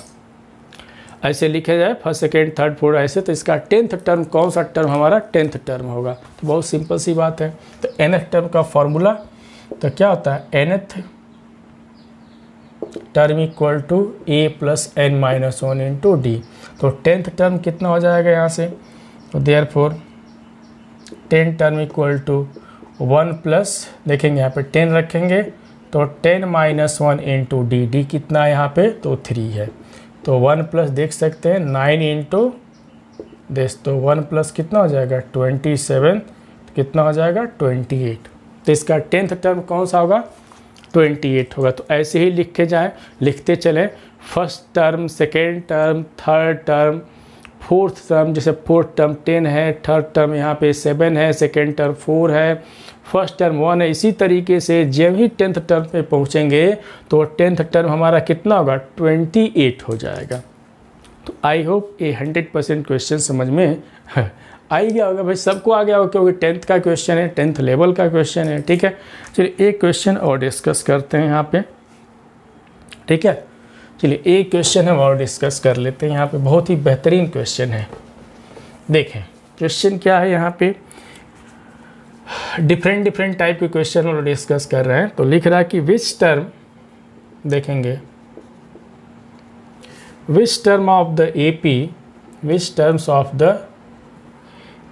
ऐसे लिखे जाए फर्स्ट सेकेंड थर्ड फोर्थ ऐसे, तो इसका 10th टर्म कौन सा टर्म हमारा 10th टर्म होगा। तो बहुत सिंपल सी बात है। तो nth टर्म का फॉर्मूला तो क्या होता है, nth term equal to a + n - 1 × d। तो 10th टर्म कितना हो जाएगा यहाँ से, तो therefore 10 term equal to 1 plus, देखेंगे यहाँ पे 10 रखेंगे तो 10 - 1 × d, d कितना है यहाँ पे तो 3 है। तो 1 प्लस देख सकते हैं 9 × दिस, तो 1 प्लस कितना हो जाएगा 27, कितना हो जाएगा 28। तो इसका 10th टर्म कौन सा होगा 28 होगा। तो ऐसे ही लिखते चलें, first term, second term, third term, fourth term, जैसे फोर्थ टर्म 10 है, थर्ड टर्म यहाँ पे 7 है, सेकेंड टर्म 4 है, फर्स्ट टर्म 1 है। इसी तरीके से जब ही 10th टर्म पे पहुँचेंगे तो 10th टर्म हमारा कितना होगा 28 हो जाएगा। तो आई होप ये 100% क्वेश्चन समझ में आ ही गया होगा भाई, सबको आ गया होगा क्योंकि 10th का क्वेश्चन है, 10th लेवल का क्वेश्चन है, ठीक है। चलिए एक क्वेश्चन और डिस्कस करते हैं यहाँ पे, ठीक है। चलिए एक क्वेश्चन हम और डिस्कस कर लेते हैं यहाँ पे, बहुत ही बेहतरीन क्वेश्चन है। देखें क्वेश्चन क्या है यहाँ पे, डिफरेंट टाइप के क्वेश्चन और डिस्कस कर रहे हैं। तो लिख रहा है कि विच टर्म, देखेंगे which term of the AP, which terms of the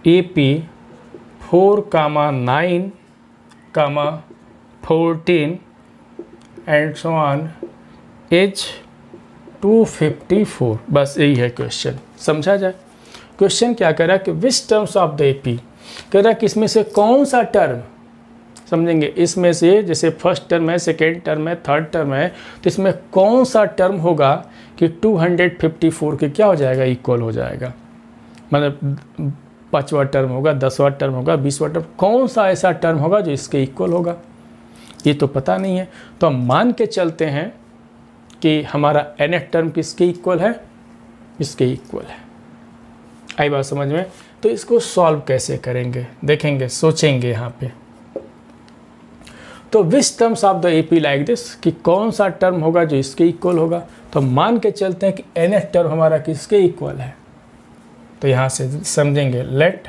AP 4, 9, 14 and so on as 254। बस यही है क्वेश्चन, समझा जाए। क्वेश्चन क्या कह रहा है कि which terms of the AP, कह रहा है कि इसमें से कौन सा टर्म, समझेंगे, इसमें से जैसे फर्स्ट टर्म है, सेकेंड टर्म है, थर्ड टर्म है, तो इसमें कौन सा टर्म होगा कि 254 के क्या हो जाएगा, इक्वल हो जाएगा। मतलब 5वां टर्म होगा, 10वां टर्म होगा, 20वां टर्म, कौन सा ऐसा टर्म होगा जो इसके इक्वल होगा, ये तो पता नहीं है। तो हम मान के चलते हैं कि हमारा nth टर्म किसके इक्वल है, इसके इक्वल है। आई बात समझ में। तो इसको सॉल्व कैसे करेंगे देखेंगे, सोचेंगे यहाँ पे। तो which terms of the AP like this, कि कौन सा टर्म होगा जो इसके इक्वल होगा। तो मान के चलते हैं कि nth टर्म हमारा किसके इक्वल है। तो यहाँ से समझेंगे, लेट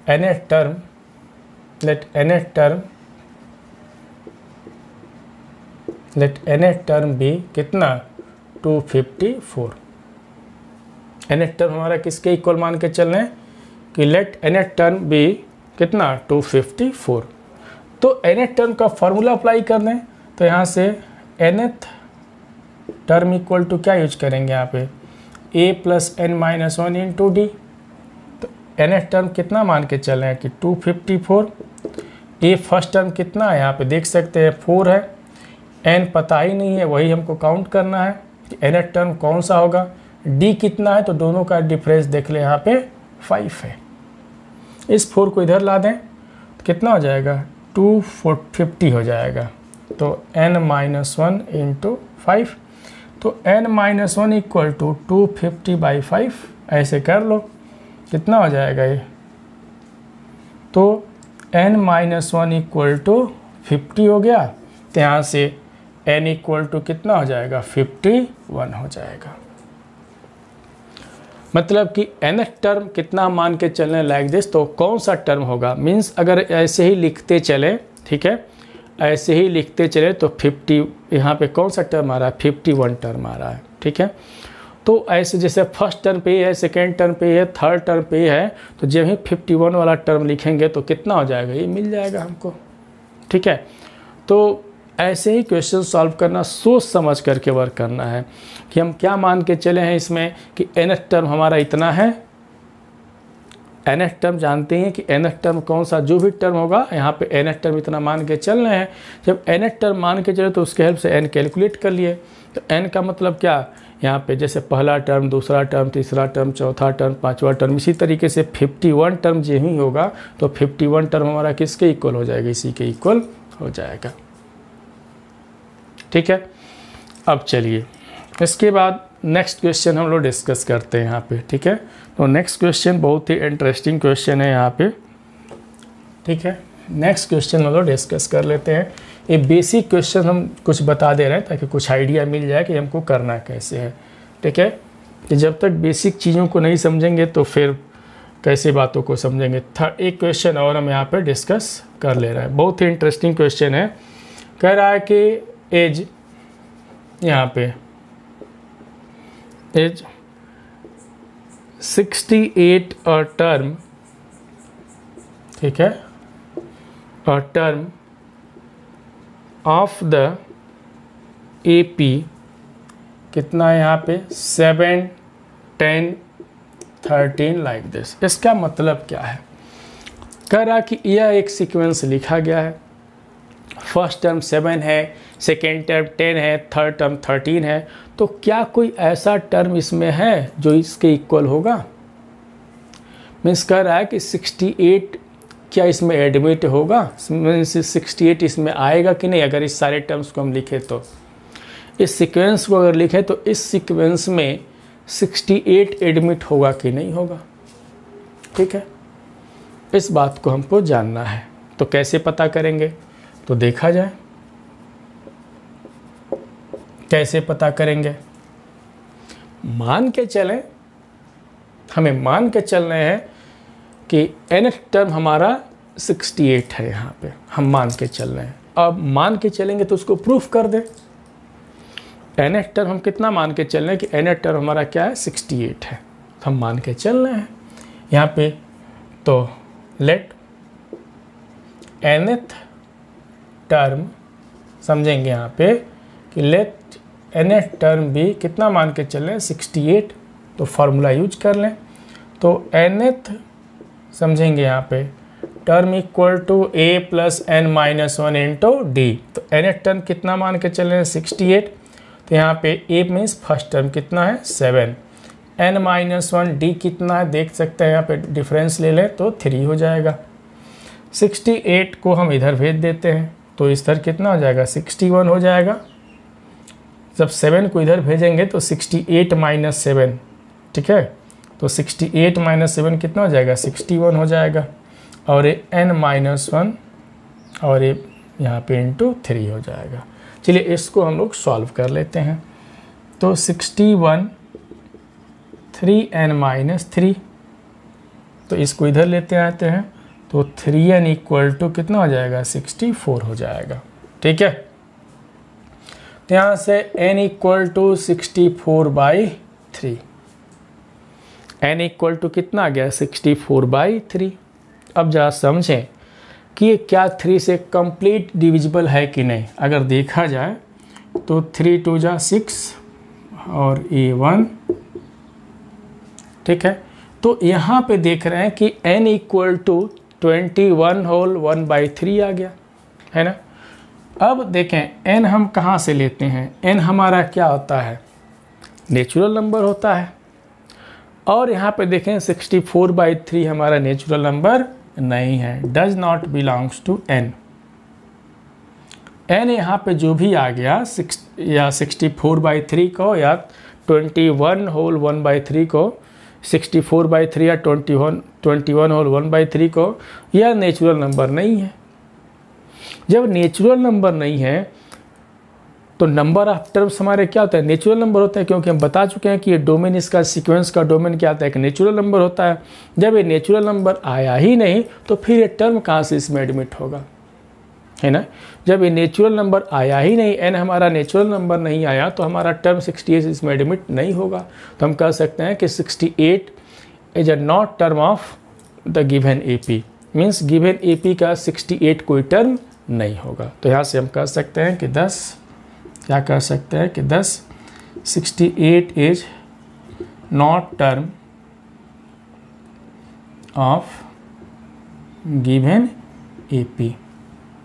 nth टर्म बी कितना, 254। nth टर्म हमारा किसके इक्वल मान के चल रहे हैं कि लेट nth टर्म बी कितना, 254। तो nth टर्म का फॉर्मूला अप्लाई कर दें। तो यहाँ से nth टर्म इक्वल टू क्या यूज करेंगे यहाँ पे, a plus n minus 1 into D. तो nth टर्म कितना मान के चल रहे हैं कि 254। a फर्स्ट टर्म कितना है यहाँ पे देख सकते हैं 4 है, n पता ही नहीं है, वही हमको काउंट करना है कि nth टर्म कौन सा होगा। d कितना है, तो दोनों का डिफरेंस देख ले, यहाँ पे 5 है। इस 4 को इधर ला दें तो कितना हो जाएगा, 250 हो जाएगा। तो n माइनस 1 इंटू 5, तो n माइनस 1 इक्वल टू 250/5, ऐसे कर लो, कितना हो जाएगा ये। तो n माइनस 1 इक्वल टू 50 हो गया। तो यहाँ से n इक्वल टू कितना हो जाएगा, 51 हो जाएगा। मतलब कि nth टर्म कितना मान के चलने लाइक दिस, तो कौन सा टर्म होगा, मीन्स अगर ऐसे ही लिखते चले, ठीक है, ऐसे ही लिखते चले तो 50, यहाँ पे कौन सा टर्म आ रहा है, 51 टर्म आ रहा है, ठीक है। तो ऐसे जैसे फर्स्ट टर्म पे है, सेकेंड टर्म पे है, थर्ड टर्म पे है, तो जब ही 51 वाला टर्म लिखेंगे तो कितना हो जाएगा, ये मिल जाएगा हमको, ठीक है। तो ऐसे ही क्वेश्चन सॉल्व करना सोच समझ करके वर्क करना है कि हम क्या मान के चले हैं इसमें कि nth टर्म हमारा इतना है। nth टर्म जानते हैं कि nth टर्म कौन सा, जो भी टर्म होगा यहाँ पे nth टर्म इतना मान के चल रहे हैं। जब nth टर्म मान के चले तो उसके हेल्प से n कैलकुलेट कर लिए। तो n का मतलब क्या, यहाँ पे जैसे पहला टर्म, दूसरा टर्म, तीसरा टर्म, चौथा टर्म, पांचवा टर्म, इसी तरीके से 51 टर्म जो ही होगा तो 51 टर्म हमारा किसके इक्वल हो जाएगा, इसी के इक्वल हो जाएगा, ठीक है। अब चलिए इसके बाद नेक्स्ट क्वेश्चन हम लोग डिस्कस करते हैं यहाँ पे, ठीक है। तो नेक्स्ट क्वेश्चन बहुत ही इंटरेस्टिंग क्वेश्चन है यहाँ पे, ठीक है। नेक्स्ट क्वेश्चन हम लोग डिस्कस कर लेते हैं। ये बेसिक क्वेश्चन हम कुछ बता दे रहे हैं ताकि कुछ आइडिया मिल जाए कि हमको करना कैसे है, ठीक है। कि जब तक बेसिक चीज़ों को नहीं समझेंगे तो फिर कैसे बातों को समझेंगे। एक क्वेश्चन और हम यहाँ पे डिस्कस कर ले रहे हैं, बहुत ही इंटरेस्टिंग क्वेश्चन है। कह रहा है कि एज, यहाँ पे एज 68 अ टर्म, ठीक है, a term of the AP कितना है यहाँ पे 7, 10, 13 लाइक दिस। इसका मतलब क्या है, कह रहा कि यह एक सीक्वेंस लिखा गया है। फर्स्ट टर्म 7 है, सेकेंड टर्म 10 है, थर्ड टर्म 13 है। तो क्या कोई ऐसा टर्म इसमें है जो इसके इक्वल होगा। मीन्स कह रहा है कि 68 क्या इसमें एडमिट होगा, मीन्स 68 इसमें आएगा कि नहीं। अगर इस सारे टर्म्स को हम लिखें तो इस सीक्वेंस को अगर लिखें तो इस सीक्वेंस में 68 एडमिट होगा कि नहीं होगा, ठीक है। इस बात को हमको जानना है। तो कैसे पता करेंगे, तो देखा जाए कैसे पता करेंगे। मान के चलें, हमें मान के चल रहे हैं कि nth टर्म हमारा 68 है, यहाँ पे हम मान के चल रहे हैं। अब मान के चलेंगे तो उसको प्रूफ कर दें। nth टर्म हम कितना मान के चल रहे हैं कि nth टर्म हमारा क्या है 68 है, तो हम मान के चल रहे हैं यहाँ पे। तो लेट nth टर्म समझेंगे यहाँ पे कि लेट nth टर्म भी कितना मान के चल रहे हैं 68। तो फार्मूला यूज कर लें। तो nth समझेंगे यहाँ पे term equal to a plus n minus 1 into D. तो nth टर्म कितना मान के चल रहे हैं 68, तो यहाँ पे a मीन्स फर्स्ट टर्म कितना है 7, n माइनस 1 डी कितना है देख सकते हैं, यहाँ पे डिफरेंस ले लें तो 3 हो जाएगा। 68 को हम इधर भेज देते हैं तो इस तरह कितना हो जाएगा 61 हो जाएगा। जब 7 को इधर भेजेंगे तो 68 माइनस 7, ठीक है, तो 68 माइनस 7 कितना हो जाएगा 61 हो जाएगा, और ये n माइनस 1 और ये यहाँ पे इंटू 3 हो जाएगा। चलिए इसको हम लोग सॉल्व कर लेते हैं। तो 61 3n माइनस 3, तो इसको इधर लेते आते हैं तो 3n इक्वल टू कितना हो जाएगा 64 हो जाएगा, ठीक है। तो यहाँ से n equal to 64/3, n equal to कितना आ गया 64/3। अब जरा समझें कि ये क्या 3 से कंप्लीट डिविजिबल है कि नहीं। अगर देखा जाए तो 3 2 जा 6 और ये 1, ठीक है। तो यहाँ पे देख रहे हैं कि n इक्वल टू 21 होल 1/3 आ गया, है ना। अब देखें n हम कहाँ से लेते हैं, n हमारा क्या होता है नेचुरल नंबर होता है, और यहाँ पे देखें 64/3 हमारा नेचुरल नंबर नहीं है, does not belongs to n। n यहाँ पे जो भी आ गया 64/3 को या 21 होल 1/3 को, 64/3 या 21 होल 1/3 को, यह नेचुरल नंबर नहीं है। जब नेचुरल नंबर नहीं है तो नंबर ऑफ टर्म्स हमारे क्या होता है नेचुरल नंबर होता है, क्योंकि हम बता चुके हैं कि ये डोमेन, इसका सीक्वेंस का डोमेन क्या आता है, एक नेचुरल नंबर होता है। जब ये नेचुरल नंबर आया ही नहीं तो फिर ये टर्म कहाँ से इसमें एडमिट होगा, है ना। जब ये नेचुरल नंबर आया ही नहीं, n हमारा नेचुरल नंबर नहीं आया, तो हमारा टर्म 68 इसमें एडमिट नहीं होगा। तो हम कह सकते हैं कि 68 is a not term of the given AP, means given AP का 68 कोई टर्म नहीं होगा। तो यहाँ से हम कह सकते हैं कि 10 क्या कह सकते हैं कि 68 is not term of given AP।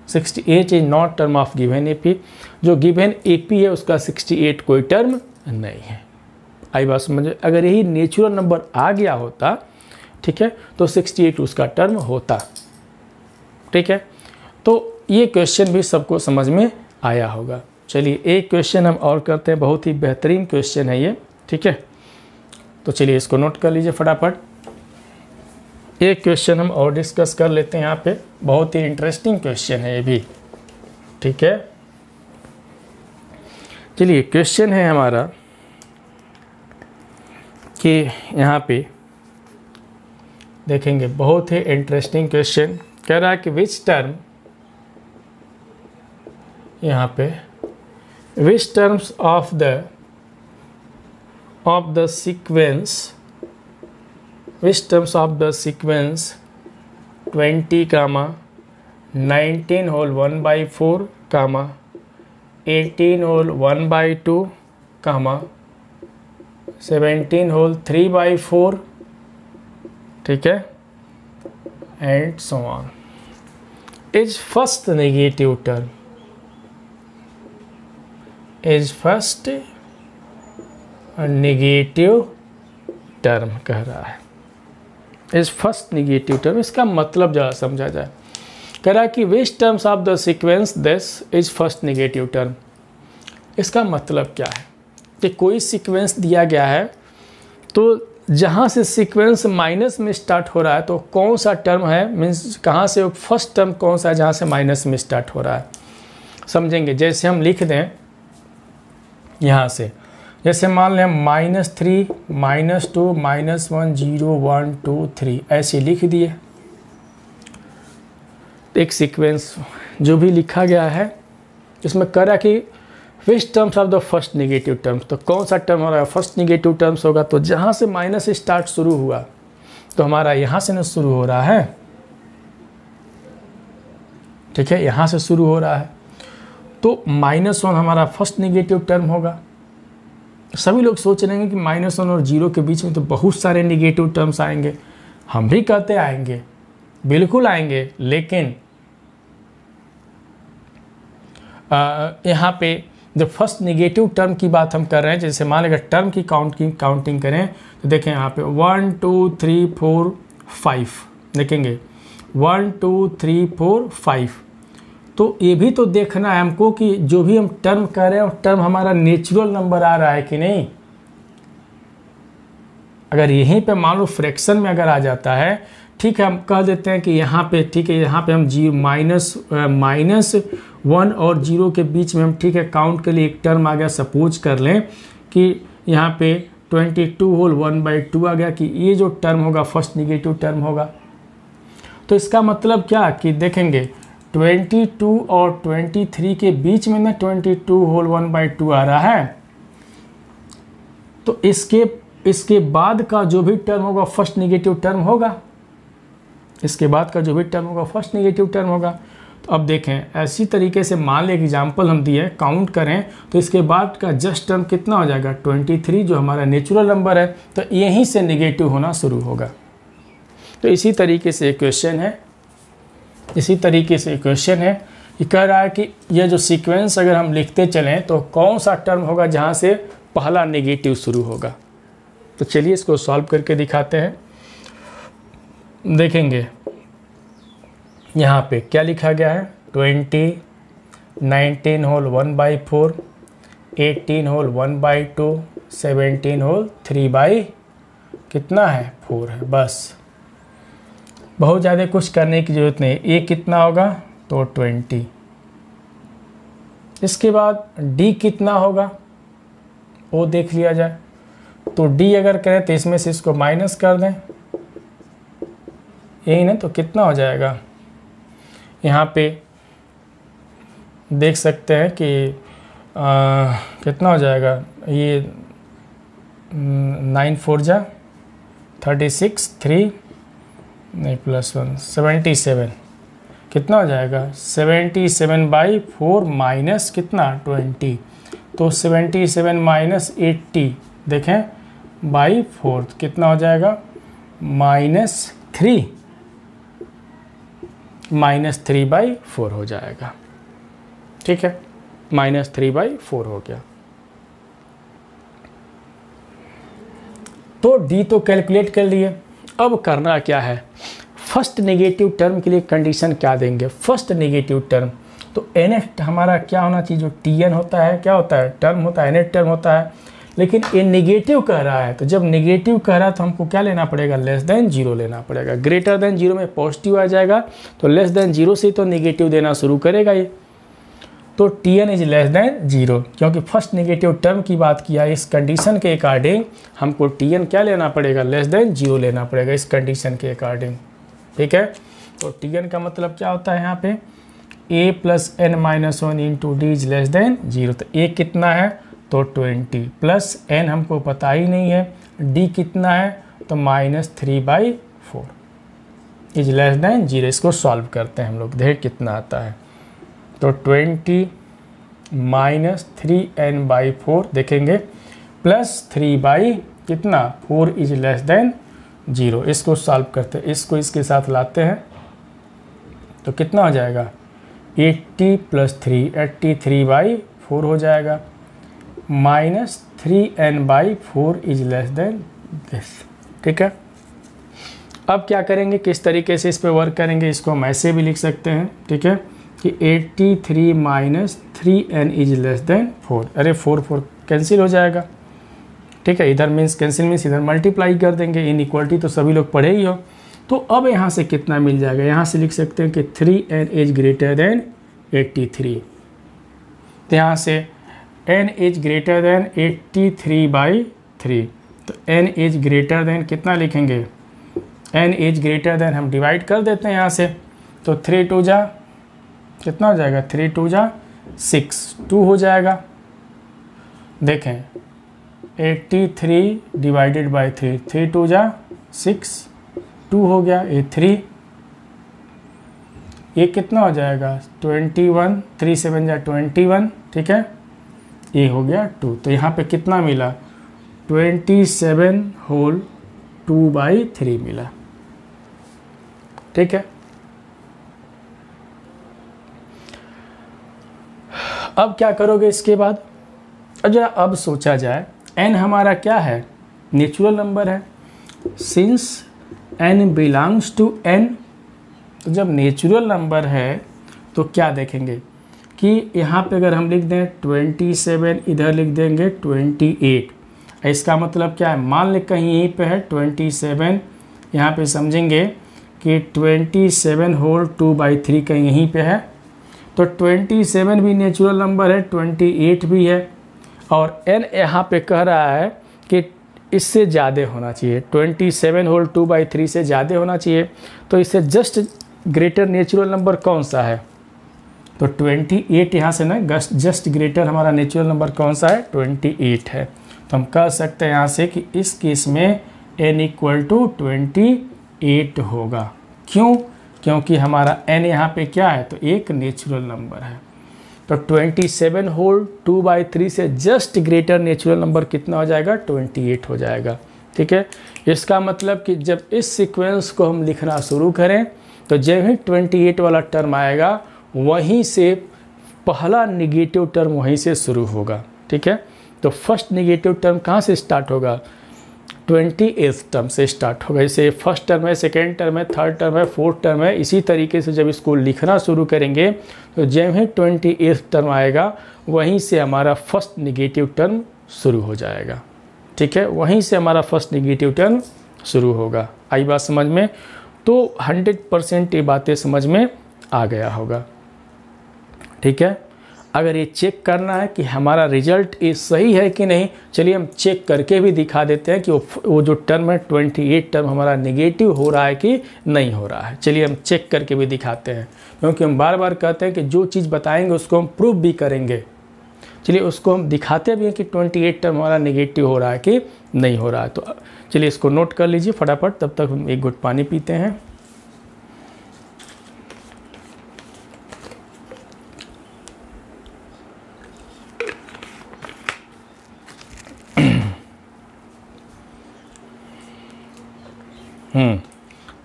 68 is not term of given AP, जो गिवन AP है उसका 68 कोई टर्म नहीं है। आई बात समझे। अगर यही नेचुरल नंबर आ गया होता, ठीक है, तो 68 उसका टर्म होता, ठीक है। तो ये क्वेश्चन भी सबको समझ में आया होगा। चलिए एक क्वेश्चन हम और करते हैं, बहुत ही बेहतरीन क्वेश्चन है ये, ठीक है। तो चलिए इसको नोट कर लीजिए फटाफट। एक क्वेश्चन हम और डिस्कस कर लेते हैं यहाँ पे, बहुत ही इंटरेस्टिंग क्वेश्चन है ये भी, ठीक है। चलिए क्वेश्चन है हमारा कि यहाँ पे देखेंगे, बहुत ही इंटरेस्टिंग क्वेश्चन कह रहा है कि विच टर्म, यहाँ पे which terms of the sequence, which terms of the sequence 20 comma 19 whole 1/4 comma 18 whole 1/2 comma 17 whole 3/4, ठीक है, and so on, is first negative term, is first negative term कह रहा है, इज फर्स्ट नेगेटिव टर्म। इसका मतलब ज़रा समझा जाए। कह रहा है कि which terms of the sequence this is first negative term. इसका मतलब क्या है कि कोई सीक्वेंस दिया गया है, तो जहाँ से सीक्वेंस माइनस में स्टार्ट हो रहा है तो कौन सा टर्म है, मीन्स कहाँ से फर्स्ट टर्म कौन सा है जहाँ से माइनस में स्टार्ट हो रहा है। समझेंगे, जैसे हम लिख दें यहाँ से, जैसे मान लें -3 -2 -1 0 1 2 3 ऐसे लिख दिए। एक सीक्वेंस जो भी लिखा गया है इसमें कह रहा है कि which terms of the first negative terms, तो कौन सा टर्म हो रहा है फर्स्ट नेगेटिव टर्म्स होगा। तो जहाँ से माइनस स्टार्ट शुरू हुआ तो हमारा यहाँ से ना शुरू हो रहा है, ठीक है, यहाँ से शुरू हो रहा है, तो -1 हमारा फर्स्ट नेगेटिव टर्म होगा। सभी लोग सोच रहे हैं कि -1 और 0 के बीच में तो बहुत सारे नेगेटिव टर्म्स आएंगे। हम भी कहते आएंगे, बिल्कुल आएंगे, लेकिन यहाँ पे जो फर्स्ट नेगेटिव टर्म की बात हम कर रहे हैं, जैसे मान अगर टर्म की काउंटिंग करें तो देखें यहाँ पे 1 2 3 4 5 देखेंगे 1 2 3 4 5। तो ये भी तो देखना है हमको कि जो भी हम टर्म कर रहे हैं टर्म हमारा नेचुरल नंबर आ रहा है कि नहीं। अगर यहीं पे मान लो फ्रैक्शन में अगर आ जाता है, ठीक है, हम कह देते हैं कि यहाँ पे, ठीक है, यहाँ पे हम -1 और 0 के बीच में हम, ठीक है, काउंट के लिए एक टर्म आ गया। सपोज कर लें कि यहाँ पे 22 होल 1/2 आ गया, कि ये जो टर्म होगा फर्स्ट निगेटिव टर्म होगा। तो इसका मतलब क्या कि देखेंगे 22 और 23 के बीच में ना 22 होल 1/2 आ रहा है। तो इसके बाद का जो भी टर्म होगा फर्स्ट निगेटिव टर्म होगा, इसके बाद का जो भी टर्म होगा फर्स्ट नेगेटिव टर्म होगा। तो अब देखें ऐसी तरीके से मान लें एग्जाम्पल हम दिए, काउंट करें तो इसके बाद का जस्ट टर्म कितना हो जाएगा 23, जो हमारा नेचुरल नंबर है, तो यहीं से नेगेटिव होना शुरू होगा। तो इसी तरीके से क्वेश्चन है, ये कह रहा है कि यह जो सीक्वेंस अगर हम लिखते चलें तो कौन सा टर्म होगा जहाँ से पहला नेगेटिव शुरू होगा। तो चलिए इसको सॉल्व करके दिखाते हैं। देखेंगे यहाँ पे क्या लिखा गया है 20, 19 होल 1/4, 18 होल 1/2, 17 होल 3 कितना है 4 है। बस बहुत ज़्यादा कुछ करने की ज़रूरत नहीं। ए कितना होगा तो 20। इसके बाद डी कितना होगा वो देख लिया जाए। तो डी अगर करें तो इसमें से इसको माइनस कर दें, यही ना, तो कितना हो जाएगा यहाँ पे देख सकते हैं कि कितना हो जाएगा, ये 9 4 जा 36, 3 नहीं +1 77, कितना हो जाएगा 77/4 माइनस कितना 20। तो 77 - 80 देखें /4 कितना हो जाएगा -3 -3/4 हो जाएगा। ठीक है, -3/4 हो गया। तो डी तो कैलकुलेट कर लिए। अब करना क्या है, फर्स्ट नेगेटिव टर्म के लिए कंडीशन क्या देंगे। फर्स्ट नेगेटिव टर्म तो nth हमारा क्या होना चाहिए, जो tn होता है, क्या होता है टर्म होता है, nth टर्म होता है। लेकिन ये नेगेटिव कह रहा है, तो जब नेगेटिव कह रहा है तो हमको क्या लेना पड़ेगा, <0 लेना पड़ेगा। <0 में पॉजिटिव आ जाएगा तो <0 से तो नेगेटिव देना शुरू करेगा ये। तो tn इज <0, क्योंकि फर्स्ट नेगेटिव टर्म की बात किया। इस कंडीशन के अकॉर्डिंग हमको tn क्या लेना पड़ेगा, <0 लेना पड़ेगा इस कंडीशन के अकॉर्डिंग। ठीक है, तो tn का मतलब क्या होता है यहाँ पे a + n-1 into D is <0। तो a कितना है तो 20 प्लस n हमको पता ही नहीं है, d कितना है तो -3/4 इज <0। इसको सॉल्व करते हैं हम लोग, देख कितना आता है। तो 20 - 3n/4 देखेंगे प्लस 3/कितना 4 इज <0। इसको सॉल्व करते हैं, इसको इसके साथ लाते हैं तो कितना हो जाएगा 80 + 3 83/4 हो जाएगा, -3n/4 इज this। ठीक है, अब क्या करेंगे, किस तरीके से इस पे वर्क करेंगे, इसको हम ऐसे भी लिख सकते हैं। ठीक है कि 83 - 3n इज <4। अरे 4 कैंसिल हो जाएगा। ठीक है, इधर मीन्स कैंसिल मीन्स इधर मल्टीप्लाई कर देंगे, इनइक्वालिटी तो सभी लोग पढ़े ही हो। तो अब यहाँ से कितना मिल जाएगा, यहाँ से लिख सकते हैं कि 3n इज > 83। तो यहाँ से n इज > 83/3। तो n इज > कितना लिखेंगे, n इज > हम डिवाइड कर देते हैं यहाँ से। तो 3 2 जा कितना हो जाएगा, 3 2 जा 6, 2 हो जाएगा। देखें 83 / 3, 3 2 जा 6, 2 हो गया, ये 3, ये कितना हो जाएगा 21, 3 7 जा 21। ठीक है, ये हो गया 2। तो यहाँ पे कितना मिला 27 होल 2/3 मिला। ठीक है। अब क्या करोगे इसके बाद, अब सोचा जाए n हमारा क्या है, नेचुरल नंबर है। Since n belongs to n, तो जब नेचुरल नंबर है तो क्या देखेंगे कि यहाँ पे अगर हम लिख दें 27, इधर लिख देंगे 28, इसका मतलब क्या है, मान लें कहीं यहीं पे है 27, यहाँ पे समझेंगे कि 27 होल 2/3 कहीं यहीं पे है, तो 27 भी नेचुरल नंबर है, 28 भी है, और n यहाँ पे कह रहा है कि इससे ज़्यादा होना चाहिए, 27 होल 2/3 से ज़्यादा होना चाहिए, तो इससे जस्ट ग्रेटर नेचुरल नंबर कौन सा है, तो 28 यहाँ से ना जस्ट ग्रेटर हमारा नेचुरल नंबर कौन सा है, 28 है। तो हम कह सकते हैं यहाँ से कि इस केस में n इक्वल टू 28 होगा। क्यों, क्योंकि हमारा n यहाँ पे क्या है, तो एक नेचुरल नंबर है, तो 27 होल 2/3 से जस्ट ग्रेटर नेचुरल नंबर कितना हो जाएगा, 28 हो जाएगा। ठीक है, इसका मतलब कि जब इस सीक्वेंस को हम लिखना शुरू करें तो जब ही 28 वाला टर्म आएगा वहीं से पहला निगेटिव टर्म वहीं से शुरू होगा। ठीक है, तो फर्स्ट निगेटिव टर्म कहाँ से स्टार्ट होगा, 28th टर्म से स्टार्ट होगा। जैसे फर्स्ट टर्म है, सेकेंड टर्म है, थर्ड टर्म है, फोर्थ टर्म है, इसी तरीके से जब इसको लिखना शुरू करेंगे तो जब ही 28th टर्म आएगा वहीं से हमारा फर्स्ट निगेटिव टर्म शुरू हो जाएगा। ठीक है, वहीं से हमारा फर्स्ट निगेटिव टर्म शुरू होगा। आई बात समझ में, तो 100% ये बातें समझ में आ गया होगा। ठीक है, अगर ये चेक करना है कि हमारा रिजल्ट ये सही है कि नहीं, चलिए हम चेक करके भी दिखा देते हैं कि वो जो टर्म है 28 टर्म हमारा नेगेटिव हो रहा है कि नहीं हो रहा है। चलिए हम चेक करके भी दिखाते हैं, क्योंकि हम बार बार कहते हैं कि जो चीज़ बताएंगे उसको हम प्रूव भी करेंगे। चलिए उसको हम दिखाते भी हैं कि 28 टर्म हमारा नेगेटिव हो रहा है कि नहीं हो रहा है। तो चलिए इसको नोट कर लीजिए फटाफट, तब तक हम एक घुट पानी पीते हैं।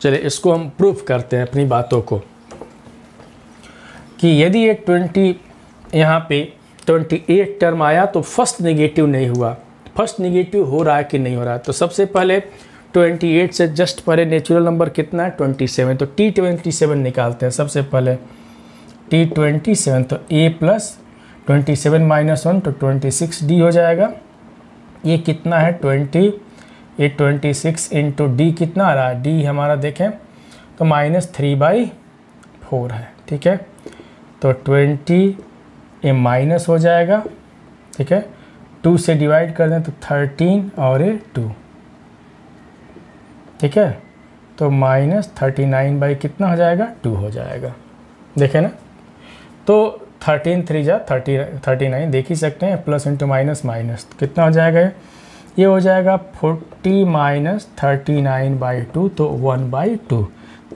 चलिए इसको हम प्रूफ करते हैं अपनी बातों को कि यदि ये यहाँ पे 28 टर्म आया तो फर्स्ट नेगेटिव नहीं हुआ, फर्स्ट नेगेटिव हो रहा है कि नहीं हो रहा है। तो सबसे पहले 28 से जस्ट पहले नेचुरल नंबर कितना है, 27, तो T27 निकालते हैं। सबसे पहले T27, तो a प्लस 27 माइनस 1 तो 26D हो जाएगा। ये कितना है 20, ये 26 इंटू डी कितना आ रहा है, डी हमारा देखें तो -3/4 है। ठीक है, तो 20 ये माइनस हो जाएगा। ठीक है, 2 से डिवाइड कर दें तो 13 और ये 2। ठीक है, तो -39 बाई कितना हो जाएगा, 2 हो जाएगा। देखें ना, तो 13 3 जा 39 देख ही सकते हैं, प्लस इंटू माइनस माइनस कितना हो जाएगा, ये हो जाएगा 40 माइनस 39/2, तो 1/2।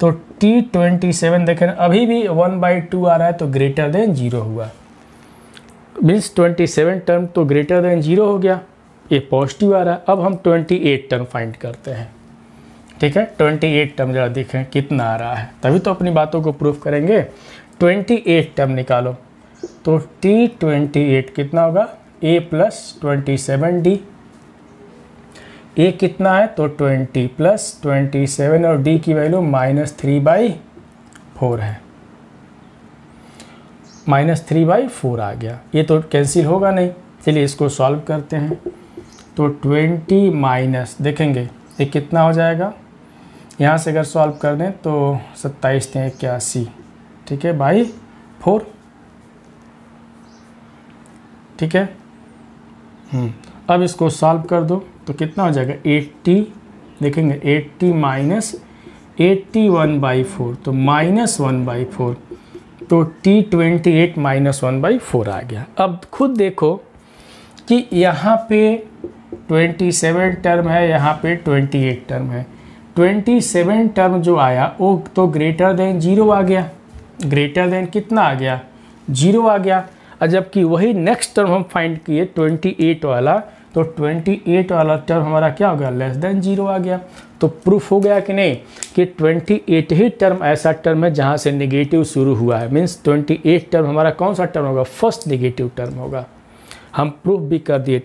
तो T27 देखें अभी भी 1/2 आ रहा है, तो ग्रेटर देन 0 हुआ, मीन्स 27 टर्म तो ग्रेटर देन 0 हो गया, ये पॉजिटिव आ रहा है। अब हम 28 टर्म फाइंड करते हैं। ठीक है, 28 टर्म जरा देखें कितना आ रहा है, तभी तो अपनी बातों को प्रूफ करेंगे। 28 टर्म निकालो, तो T28 कितना होगा, a प्लस 27D, a कितना है तो 20 प्लस 27 और d की वैल्यू -3/4 है, -3/4 आ गया। ये तो कैंसिल होगा नहीं, चलिए इसको सॉल्व करते हैं। तो 20 माइनस देखेंगे ये कितना हो जाएगा, यहाँ से अगर सॉल्व कर दें तो 27 × 81, ठीक है, बाई 4। ठीक है, अब इसको सॉल्व कर दो तो कितना हो जाएगा 80, देखेंगे 80 माइनस 81/4, तो -1/4, तो T28 -1/4 आ गया। अब खुद देखो कि यहाँ पे 27 टर्म है, यहाँ पे 28 टर्म है। 27 टर्म जो आया वो तो ग्रेटर देन 0 आ गया, ग्रेटर देन कितना आ गया, 0 आ गया। और जबकि वही नेक्स्ट टर्म हम फाइंड किए 28 वाला, तो 28 वाला टर्म हमारा क्या हो गया, लेस देन 0 आ गया। तो प्रूफ हो गया कि नहीं कि 28 ही टर्म ऐसा टर्म है जहाँ से नेगेटिव शुरू हुआ है। मीन्स 28 टर्म हमारा कौन सा टर्म होगा, फर्स्ट नेगेटिव टर्म होगा। हम प्रूफ भी कर दिए,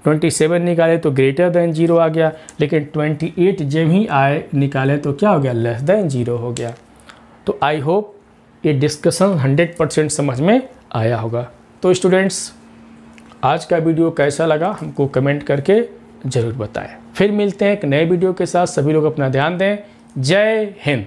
27 निकाले तो ग्रेटर देन 0 आ गया, लेकिन 28 जब ही आए निकाले तो क्या हो गया, लेस देन 0 हो गया। तो आई होप ये डिस्कशन 100% समझ में आया होगा। तो स्टूडेंट्स, आज का वीडियो कैसा लगा हमको कमेंट करके ज़रूर बताएं। फिर मिलते हैं एक नए वीडियो के साथ। सभी लोग अपना ध्यान दें। जय हिंद।